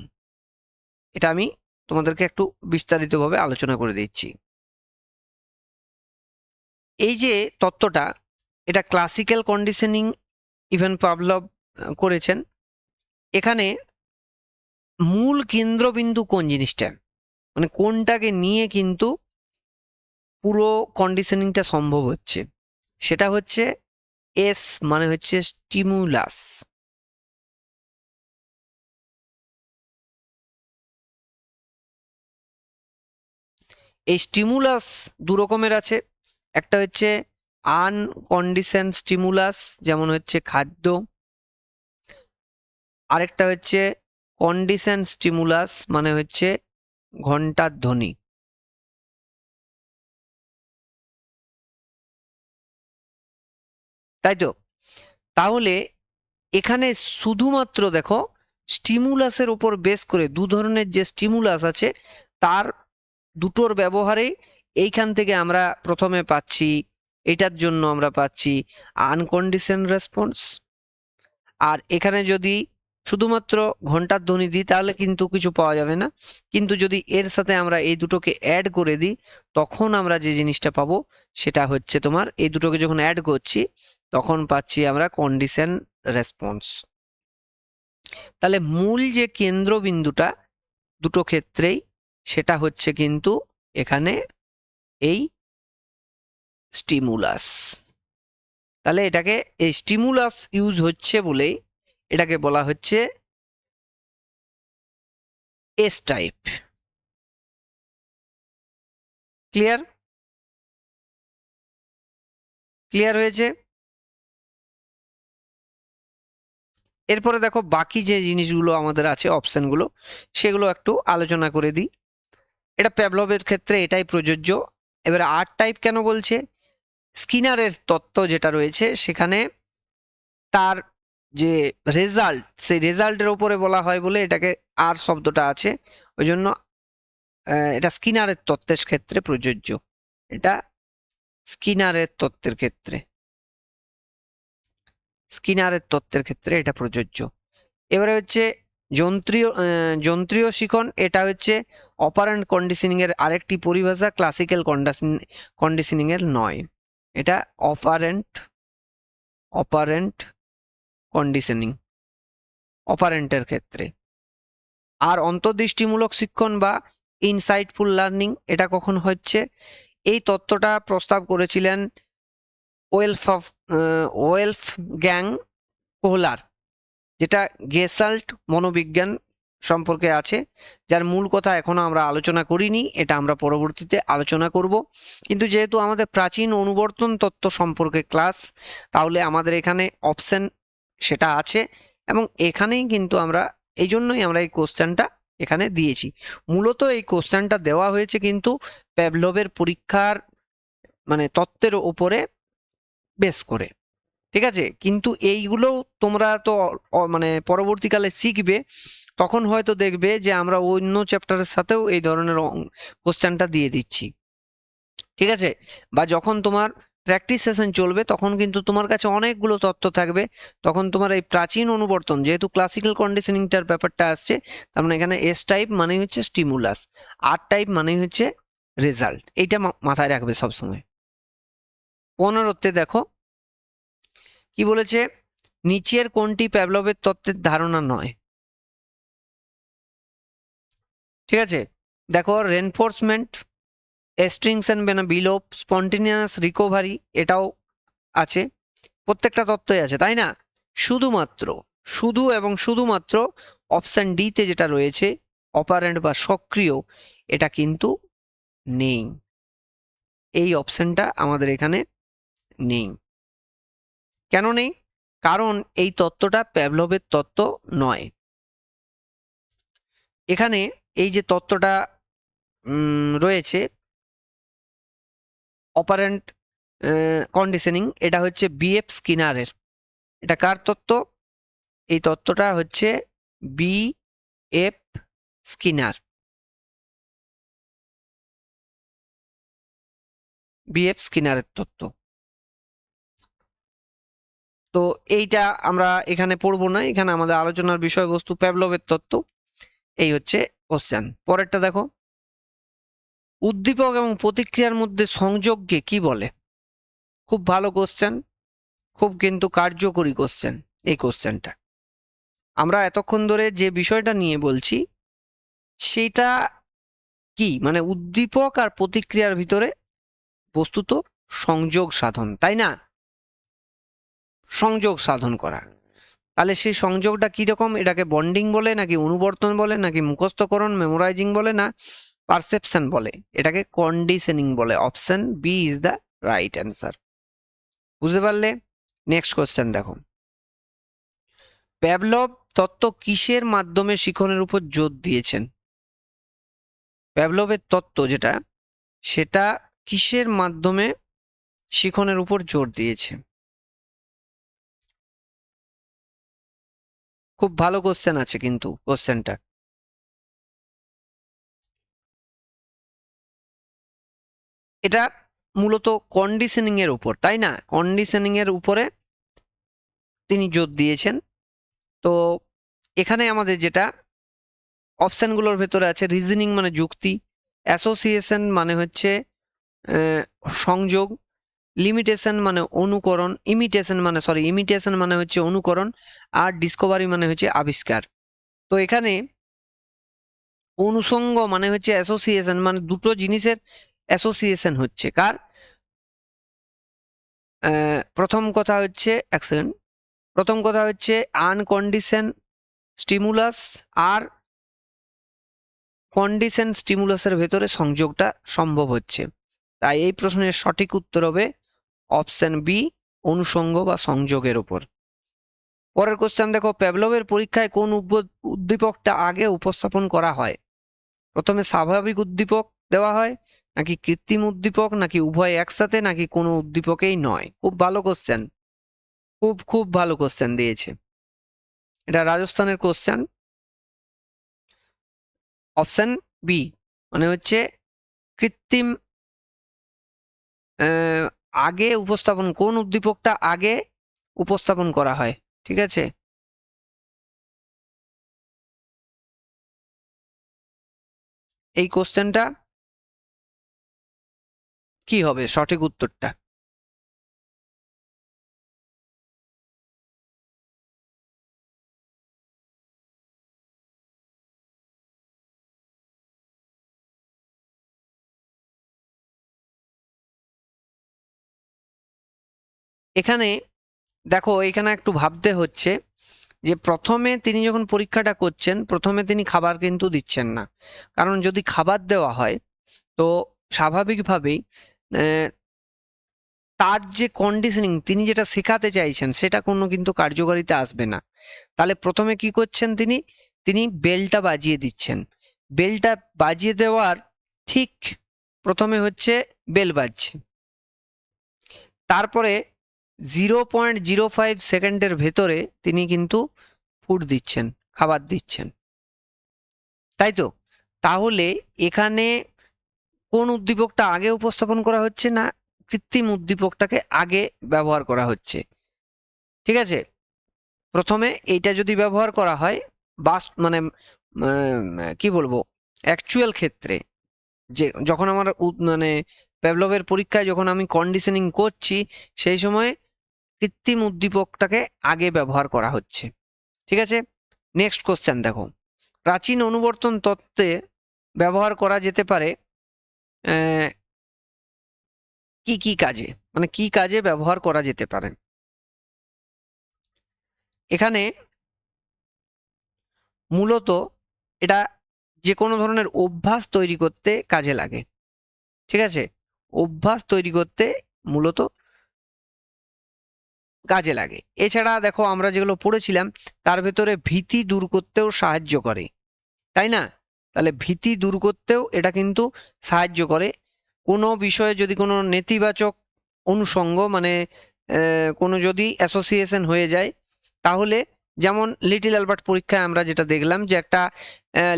এটা আমি তোমাদেরকে একটু বিস্তারিতভাবে আলোচনা করে দিচ্ছি। এই যে তত্ত্বটা, এটা ক্লাসিক্যাল কন্ডিশনিং ইভেন পাভলভ করেছেন। এখানে মূল কেন্দ্রবিন্দু কোন জিনিসটা, মানে কোনটাকে নিয়ে কিন্তু পুরো কন্ডিশনিংটা সম্ভব হচ্ছে, সেটা হচ্ছে এস, মানে হচ্ছে স্টিমুলাস। এই স্টিমুলাস দু রকমের আছে। একটা হচ্ছে আনকন্ডিশন স্টিমুলাস, যেমন হচ্ছে খাদ্য। আরেকটা হচ্ছে কন্ডিশন স্টিমুলাস মানে হচ্ছে ঘন্টার ধ্বনি। তাই তো? তাহলে এখানে শুধুমাত্র দেখো স্টিমুলাসের উপর বেস করে দু ধরনের যে স্টিমুলাস আছে তার দুটোর ব্যবহারে এইখান থেকে আমরা প্রথমে পাচ্ছি, এটার জন্য আমরা পাচ্ছি আনকন্ডিশন রেসপন্স। আর এখানে যদি শুধুমাত্র ঘন্টার ধ্বনি দিই তাহলে কিন্তু কিছু পাওয়া যাবে না, কিন্তু যদি এর সাথে আমরা এই দুটোকে অ্যাড করে দিই তখন আমরা যে জিনিসটা পাবো সেটা হচ্ছে তোমার, এই দুটোকে যখন অ্যাড করছি তখন পাচ্ছি আমরা কন্ডিশন রেসপন্স। তাহলে মূল যে কেন্দ্রবিন্দুটা দুটো ক্ষেত্রেই সেটা হচ্ছে কিন্তু এখানে এই স্টিমুলাস। তাহলে এটাকে এই স্টিমুলাস ইউজ হচ্ছে বলেই এটাকে বলা হচ্ছে এস টাইপ। ক্লিয়ার? ক্লিয়ার হয়েছে? এরপরে দেখো বাকি যে জিনিসগুলো আমাদের আছে অপশনগুলো সেগুলো একটু আলোচনা করে দিই। এটা প্যাভলভের ক্ষেত্রে এটাই প্রযোজ্য। এবারে আর টাইপ কেন বলছে? স্কিনারের তত্ত্ব যেটা রয়েছে সেখানে তার যে রেজাল্ট, সেই রেজাল্টের উপরে বলা হয় বলে এটাকে আর শব্দটা আছে, ওই জন্য এটা স্কিনারের তত্ত্বের ক্ষেত্রে প্রযোজ্য। এটা স্কিনারের তত্ত্বের ক্ষেত্রে, স্কিনারের তত্ত্বের ক্ষেত্রে এটা প্রযোজ্য। এবারে হচ্ছে যন্ত্রীয় শিখন, এটা হচ্ছে অপারেন্ট কন্ডিশনিং এর আরেকটি পরিভাষা, ক্লাসিক্যাল কন্ডিশনিং এর নয়। এটা অপারেন্ট কন্ডিশনিং, অপারেন্টের ক্ষেত্রে। আর অন্তর্দৃষ্টিমূলক শিক্ষণ বা ইনসাইটফুল লার্নিং এটা কখন হচ্ছে? এই তত্ত্বটা প্রস্তাব করেছিলেন ওয়েলফগ্যাং কোহলার, যেটা গেসাল্ট মনোবিজ্ঞান সম্পর্কে আছে, যার মূল কথা এখনো আমরা আলোচনা করিনি, এটা আমরা পরবর্তীতে আলোচনা করব। কিন্তু যেহেতু আমাদের প্রাচীন অনুবর্তন তত্ত্ব সম্পর্কে ক্লাস, তাহলে আমাদের এখানে অপশন সেটা আছে, এবং এখানেই কিন্তু আমরা এই জন্যই আমরা এই কোশ্চেনটা এখানে দিয়েছি। মূলত এই কোশ্চেনটা দেওয়া হয়েছে কিন্তু প্যাভলভের পরীক্ষার মানে তত্ত্বের উপরে বেস করে, ঠিক আছে? কিন্তু এইগুলো তোমরা তো মানে পরবর্তীকালে শিখবে, তখন হয়তো দেখবে যে আমরা অন্য চ্যাপ্টারের সাথেও এই ধরনের কোশ্চেনটা দিয়ে দিচ্ছি, ঠিক আছে? বা যখন তোমার প্র্যাকটিস সেশন চলবে তখন কিন্তু তোমার কাছে অনেকগুলো তথ্য থাকবে, তখন তোমার এই প্রাচীন অনুবর্তন, যেহেতু ক্লাসিক্যাল কন্ডিশনিংটার ব্যাপারটা আসছে, তার মানে এখানে এস টাইপ মানে হচ্ছে স্টিমুলাস, আর টাইপ মানে হচ্ছে রেজাল্ট, এইটা মাথায় রাখবে সবসময়। 15তে দেখো কি বলেছে, নিচের কোনটি প্যাভলভের তত্ত্বের ধারণা নয়? ঠিক আছে, দেখো রেনফোর্সমেন্ট, এক্সটিংশন মানে বিলোপ, স্পন্টেনিয়াস রিকভারি এটাও আছে, প্রত্যেকটা তত্ত্বই আছে, তাই না? শুধুমাত্র অপশন ডি তে যেটা রয়েছে অপারেন্ট বা সক্রিয়, এটা কিন্তু নেই, এই অপশনটা আমাদের এখানে নেই। কেন নেই? কারণ এই তত্ত্বটা প্যাভলভের তত্ত্ব নয়। এখানে এই যে তত্ত্বটা রয়েছে অপারেন্ট কন্ডিশনিং, এটা হচ্ছে বিএফ স্কিনারের। এটা কার তত্ত্ব? এই তত্ত্বটা হচ্ছে বিএফ স্কিনার, বিএফ স্কিনারের তত্ত্ব। তো এইটা আমরা এখানে পড়বো না, এখানে আমাদের আলোচনার বিষয়বস্তু প্যাভলভের তত্ত্ব। এই হচ্ছে কোশ্চেন। পরেরটা দেখো, উদ্দীপক এবং প্রতিক্রিয়ার মধ্যে সংযোগকে কি বলে? খুব ভালো কোশ্চেন, খুব কিন্তু কার্যকরী কোশ্চেন এই কোশ্চেনটা। আমরা এতক্ষণ ধরে যে বিষয়টা নিয়ে বলছি সেটা কি, মানে উদ্দীপক আর প্রতিক্রিয়ার ভিতরে বস্তুত সংযোগ সাধন, তাই না? সংযোগ সাধন করা। তাহলে সেই সংযোগটা কিরকম? এটাকে বন্ডিং বলে, নাকি অনুবর্তন বলে, নাকি মুখস্থকরণ মেমোরাইজিং বলে, না পারসেপশন বলে? এটাকে কন্ডিশনিং বলে। Option B is the right answer. বুঝতে পারলে? নেক্সট কোশ্চেন দেখো, প্যাভলভ তত্ত্ব কিসের মাধ্যমে শিখনের উপর জোর দিয়েছেন? প্যাভলভের তত্ত্ব যেটা, সেটা কিসের মাধ্যমে শিখনের উপর জোর দিয়েছে? খুব ভালো কোশ্চেন আছে কিন্তু কোশ্চেনটা। এটা মূলত কন্ডিশনিং এর উপর, তাই না? কন্ডিশনিং এর উপরে তিনি জোর দিয়েছেন। তো এখানে আমাদের যেটা অপশনগুলোর ভেতরে আছে, রিজনিং মানে যুক্তি, অ্যাসোসিয়েশন মানে হচ্ছে সংযোগ, লিমিটেশন মানে অনুকরণ, ইমিটেশন মানে হচ্ছে অনুকরণ, আর ডিসকভারি মানে হচ্ছে আবিষ্কার। তো এখানে অনুষঙ্গ মানে হচ্ছে অ্যাসোসিয়েশন, মানে দুটো জিনিসের অ্যাসোসিয়েশন হচ্ছে। কার? প্রথম কথা হচ্ছে, এক সেকেন্ড, প্রথম কথা হচ্ছে আনকন্ডিশন স্টিমুলাস আর কন্ডিশন স্টিমুলাসের ভেতরে সংযোগটা সম্ভব হচ্ছে। তাই এই প্রশ্নের সঠিক উত্তর হবে অপশন বি, অনুষঙ্গ বা সংযোগের উপর। পরের কোশ্চেন দেখো, প্যাভলভের পরীক্ষায় কোন উদ্দীপকটা আগে উপস্থাপন করা হয়? প্রথমে স্বাভাবিক উদ্দীপক দেওয়া হয়, নাকি কৃত্রিম উদ্দীপক, নাকি উভয় একসাথে, নাকি কোনো উদ্দীপকেই নয়? খুব ভালো কোশ্চেন, খুব ভালো কোশ্চেন দিয়েছে। এটা রাজস্থানের কোশ্চেন। অপশন বি মানে হচ্ছে কৃত্রিম আগে উপস্থাপন, কোন উদ্দীপকটা আগে উপস্থাপন করা হয়। ঠিক আছে, এই কোশ্চেনটা কি হবে সঠিক উত্তরটা? এখানে দেখো, এখানে একটু ভাবতে হচ্ছে যে প্রথমে তিনি যখন পরীক্ষাটা করছেন, প্রথমে তিনি খাবার কিন্তু দিচ্ছেন না। কারণ যদি খাবার দেওয়া হয় তো স্বাভাবিকভাবেই তার যে কন্ডিশনিং, তিনি যেটা শেখাতে চাইছেন সেটা কোনো কিন্তু কার্যকারিতা আসবে না। তাহলে প্রথমে কি করছেন তিনি? তিনি বেলটা বাজিয়ে দিচ্ছেন। বেলটা বাজিয়ে দেওয়ার ঠিক প্রথমে হচ্ছে বেল বাজছে, তারপরে 0.05 সেকেন্ডের ভেতরে তিনি কিন্তু ফুড দিচ্ছেন, খাবার দিচ্ছেন, তাই তো? তাহলে এখানে কোন উদ্দীপকটা আগে উপস্থাপন করা হচ্ছে? না, কৃত্রিম উদ্দীপকটাকে আগে ব্যবহার করা হচ্ছে। ঠিক আছে, প্রথমে এইটা যদি ব্যবহার করা হয়, মানে কি বলবো, অ্যাকচুয়াল ক্ষেত্রে যে যখন আমার মানে প্যাভলভের পরীক্ষায় যখন আমি কন্ডিশনিং করছি, সেই সময় কৃত্রিম উদ্দীপকটাকে আগে ব্যবহার করা হচ্ছে। ঠিক আছে, নেক্সট কোশ্চেন দেখো, প্রাচীন অনুবর্তন তত্ত্বে ব্যবহার করা যেতে পারে কি কি কাজে, মানে কি কাজে ব্যবহার করা যেতে পারে? এখানে মূলত এটা যে কোনো ধরনের অভ্যাস তৈরি করতে কাজে লাগে। ঠিক আছে, অভ্যাস তৈরি করতে মূলত কাজে লাগে। এছাড়া দেখো, আমরা যেগুলো পড়েছিলাম তার ভেতরে ভীতি দূর করতেও সাহায্য করে, তাই না? তাহলে ভীতি দূর করতেও এটা কিন্তু সাহায্য করে। কোনো বিষয়ে যদি কোনো নেতিবাচক অনুষঙ্গ মানে কোনো যদি অ্যাসোসিয়েশন হয়ে যায়, তাহলে যেমন লিটিল অ্যালবার্ট পরীক্ষায় আমরা যেটা দেখলাম যে একটা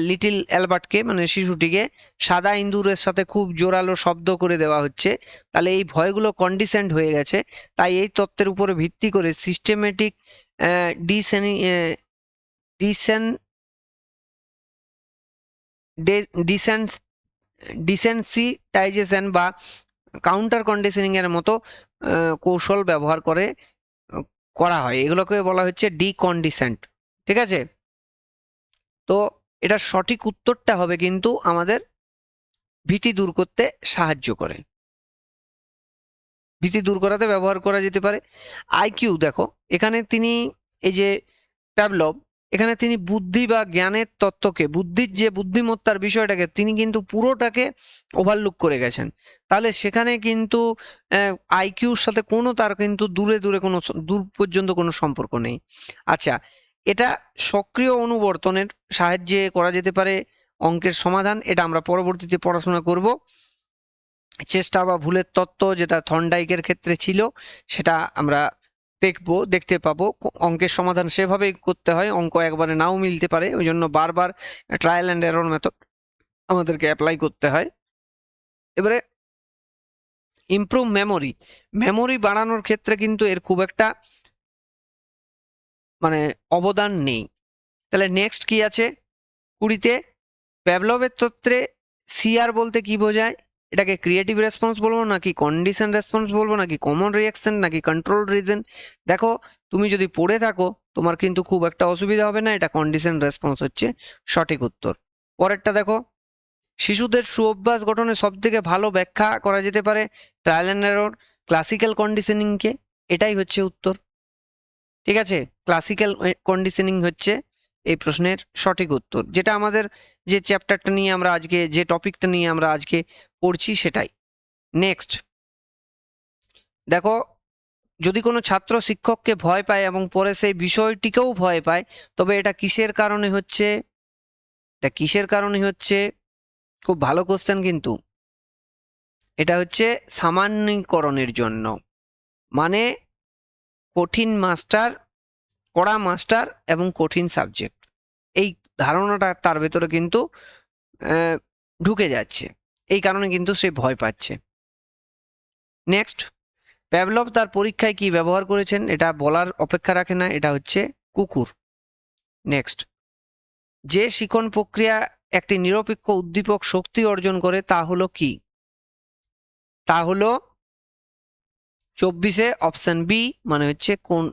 লিটিল অ্যালবার্টকে মানে শিশুটিকে সাদা ইঁদুরের সাথে খুব জোরালো শব্দ করে দেওয়া হচ্ছে, তাহলে এই ভয়গুলো কন্ডিশনড হয়ে গেছে। তাই এই তত্ত্বের উপরে ভিত্তি করে সিস্টেমেটিক ডিসেন ডিসেনসিটাইজেশন বা কাউন্টার কন্ডিশনিং এর মতো কৌশল ব্যবহার করে করা হয়। এগুলোকে বলা হচ্ছে ডিকন্ডিশনড। ঠিক আছে, তো এটা সঠিক উত্তরটা হবে কিন্তু আমাদের ভীতি দূর করতে সাহায্য করে, ভীতি দূর করাতে ব্যবহার করা যেতে পারে। আইকিউ দেখো, এখানে তিনি এই যে প্যাভলভ, এখানে তিনি বুদ্ধি বা জ্ঞানের তত্ত্বকে, বুদ্ধির যে বুদ্ধিমত্তার বিষয়টাকে তিনি কিন্তু পুরোটাকে ওভারলুক করে গেছেন। তাহলে সেখানে কিন্তু আইকিউর সাথে কোনো তার কিন্তু দূরে দূরে কোনো দূর পর্যন্ত কোনো সম্পর্ক নেই। আচ্ছা, এটা সক্রিয় অনুবর্তনের সাহায্যে করা যেতে পারে অঙ্কের সমাধান। এটা আমরা পরবর্তীতে পড়াশোনা করব। চেষ্টা বা ভুলের তত্ত্ব যেটা থর্নডাইকের ক্ষেত্রে ছিল সেটা আমরা দেখতে পাবো। অঙ্কের সমাধান সেভাবেই করতে হয়, অঙ্ক একবারে নাও মিলতে পারে, ওই জন্য বারবার ট্রায়াল অ্যান্ড এরর মেথড আমাদেরকে অ্যাপ্লাই করতে হয়। এবারে ইমপ্রুভ মেমোরি বাড়ানোর ক্ষেত্রে কিন্তু এর খুব একটা অবদান নেই। তাহলে নেক্সট কি আছে 20-তে? প্যাভলভের তত্ত্বে সিআর বলতে কি বোঝায়? এটাকে ক্রিয়েটিভ রেসপন্স বলবো, নাকি কন্ডিশন রেসপন্স বলবো, নাকি কমন রিয়াকশন, নাকি কন্ট্রোল রিজন? দেখো, তুমি যদি পড়ে থাকো তোমার কিন্তু খুব একটা অসুবিধা হবে না। এটা কন্ডিশন রেসপন্স হচ্ছে সঠিক উত্তর। পরেরটা দেখো, শিশুদের সুঅভ্যাস গঠনে সব থেকে ভালো ব্যাখ্যা করা যেতে পারে ট্রায়াল অ্যান্ড এরর, ক্লাসিক্যাল কন্ডিশনিংকে। এটাই হচ্ছে উত্তর। ঠিক আছে, ক্লাসিক্যাল কন্ডিশনিং হচ্ছে এই প্রশ্নের সঠিক উত্তর, যেটা আমাদের যে চ্যাপ্টারটা নিয়ে আমরা আজকে, যে টপিকটা নিয়ে আমরা আজকে পড়ছি সেটাই। নেক্সট দেখো, যদি কোনো ছাত্র শিক্ষককে ভয় পায় এবং পরে সেই বিষয়টিকেও ভয় পায়, তবে এটা কিসের কারণে হচ্ছে? এটা কিসের কারণে হচ্ছে? খুব ভালো কোশ্চেন কিন্তু। এটা হচ্ছে সামান্যীকরণের জন্য। মানে কঠিন মাস্টার, কড়া মাস্টার এবং কঠিন সাবজেক্ট, এই ধারণাটা তার ভেতরে কিন্তু ঢুকে যাচ্ছে, এই কারণে কিন্তু সে ভয় পাচ্ছে। নেক্সট, প্যাভলভ তার পরীক্ষায় কি ব্যবহার করেছেন? এটা বলার অপেক্ষা রাখে না, এটা হচ্ছে কুকুর। নেক্সট, যে শিখন প্রক্রিয়া একটি নিরপেক্ষ উদ্দীপক শক্তি অর্জন করে তা হলো কি? তা হলো 24-এ অপশন বি, মানে হচ্ছে কোন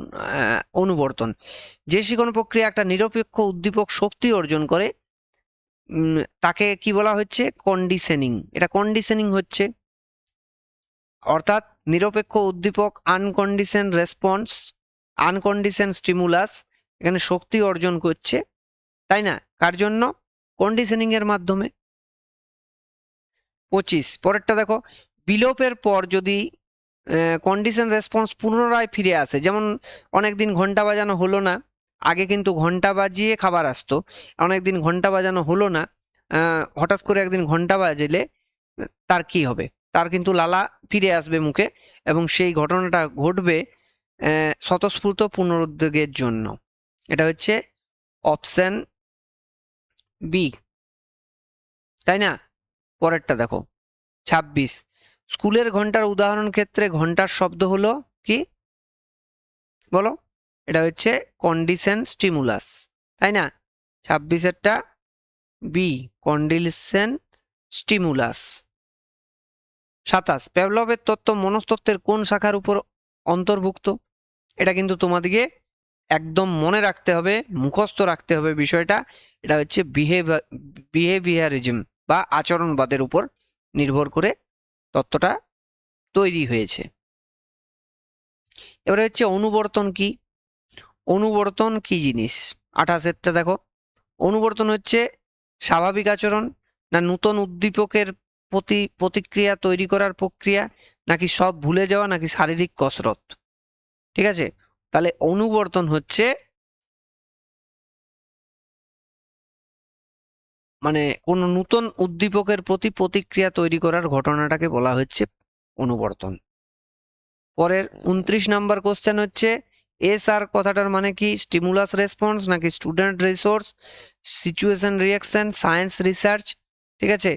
অনুবর্তন। যে শিখন প্রক্রিয়া একটা নিরপেক্ষ উদ্দীপক শক্তি অর্জন করে তাকে কি বলা হচ্ছে? কন্ডিশনিং। এটা কন্ডিশনিং হচ্ছে, অর্থাৎ নিরপেক্ষ উদ্দীপক আনকন্ডিশন রেসপন্স, আনকন্ডিশন স্টিমুলাস এখানে শক্তি অর্জন করছে, তাই না? কার জন্য? কন্ডিশনিং এর মাধ্যমে। 25 পরেরটা দেখো, বিলোপের পর যদি কন্ডিশন রেসপন্স পুনরায় ফিরে আসে, যেমন অনেকদিন ঘন্টা বাজানো হলো না, আগে কিন্তু ঘন্টা বাজিয়ে খাবার আসতো, অনেকদিন ঘন্টা বাজানো হলো না, হঠাৎ করে একদিন ঘন্টা বাজলে তার কি হবে? তার কিন্তু লালা ফিরে আসবে মুখে, এবং সেই ঘটনাটা ঘটবে স্বতঃস্ফূর্ত পুনরুদ্যোগের জন্য। এটা হচ্ছে অপশন বি, তাই না? পরেরটা দেখো 26, স্কুলের ঘন্টার উদাহরণ ক্ষেত্রে ঘন্টার শব্দ হলো কি? বলো। এটা হচ্ছে কন্ডিশন স্টিমুলাস, তাই না? 26-এরটা বি, কন্ডিশন স্টিমুলাস। 27, প্যাভলভের তত্ত্ব মনস্তত্ত্বের কোন শাখার উপর অন্তর্ভুক্ত? এটা কিন্তু তোমাদেরকে একদম মনে রাখতে হবে, মুখস্থ রাখতে হবে বিষয়টা। এটা হচ্ছে বিহেভিয়ারিজম বা আচরণবাদের উপর নির্ভর করে তত্ত্বটা তৈরি হয়েছে। এবারে হচ্ছে অনুবর্তন কি? অনুবর্তন কি জিনিস? 28-এরটা দেখো, অনুবর্তন হচ্ছে স্বাভাবিক আচরণ, না নূতন উদ্দীপকের প্রতিক্রিয়া তৈরি করার প্রক্রিয়া, নাকি সব ভুলে যাওয়া, নাকি শারীরিক কসরত? ঠিক আছে, তাহলে অনুবর্তন হচ্ছে কোন নূতন উদ্দীপকের প্রতি প্রতিক্রিয়া তৈরি করার ঘটনাটাকে বলা হচ্ছে অনুবর্তন। পরের 29 নম্বর কোশ্চেন হচ্ছে, এসআর কথাটার মানে কি? স্টিমুলাস রেসপন্স, নাকি student resource, situation reaction, science research? ঠিক আছে,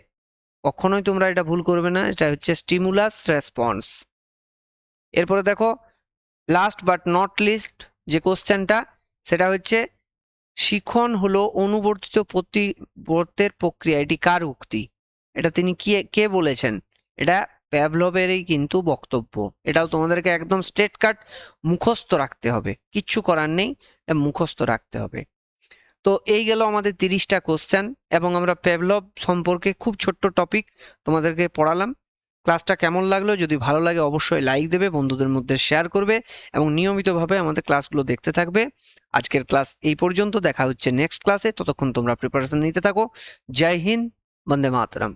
কখনোই তোমরা এটা ভুল করবে না, এটা হচ্ছে স্টিমুলাস রেসপন্স। এরপরে দেখো, লাস্ট বাট নট লিস্ট যে কোশ্চেনটা, সেটা হচ্ছে শিখন হলো অনুবর্তিত প্রতিবর্তের প্রক্রিয়া। এটি কার উক্তি? এটা তিনি কে বলেছেন? এটা প্যাভলভেরই কিন্তু বক্তব্য। এটাও তোমাদেরকে একদম স্ট্রেট কাট মুখস্থ রাখতে হবে, কিচ্ছু করার নেই, মুখস্থ রাখতে হবে। তো এই গেল আমাদের 30টা কোশ্চেন, এবং আমরা প্যাভলভ সম্পর্কে খুব ছোট্ট টপিক তোমাদেরকে পড়ালাম। ক্লাসটা কেমন লাগলো? যদি ভালো লাগে অবশ্যই লাইক দেবে, বন্ধুদের মধ্যে শেয়ার করবে, এবং নিয়মিতভাবে আমাদের ক্লাসগুলো দেখতে থাকবে। আজকের ক্লাস এই পর্যন্ত, দেখা হচ্ছে নেক্সট ক্লাসে। ততক্ষণ তোমরা প্রিপারেশন নিতে থাকো। জয় হিন্দ, বন্দে মাতরম।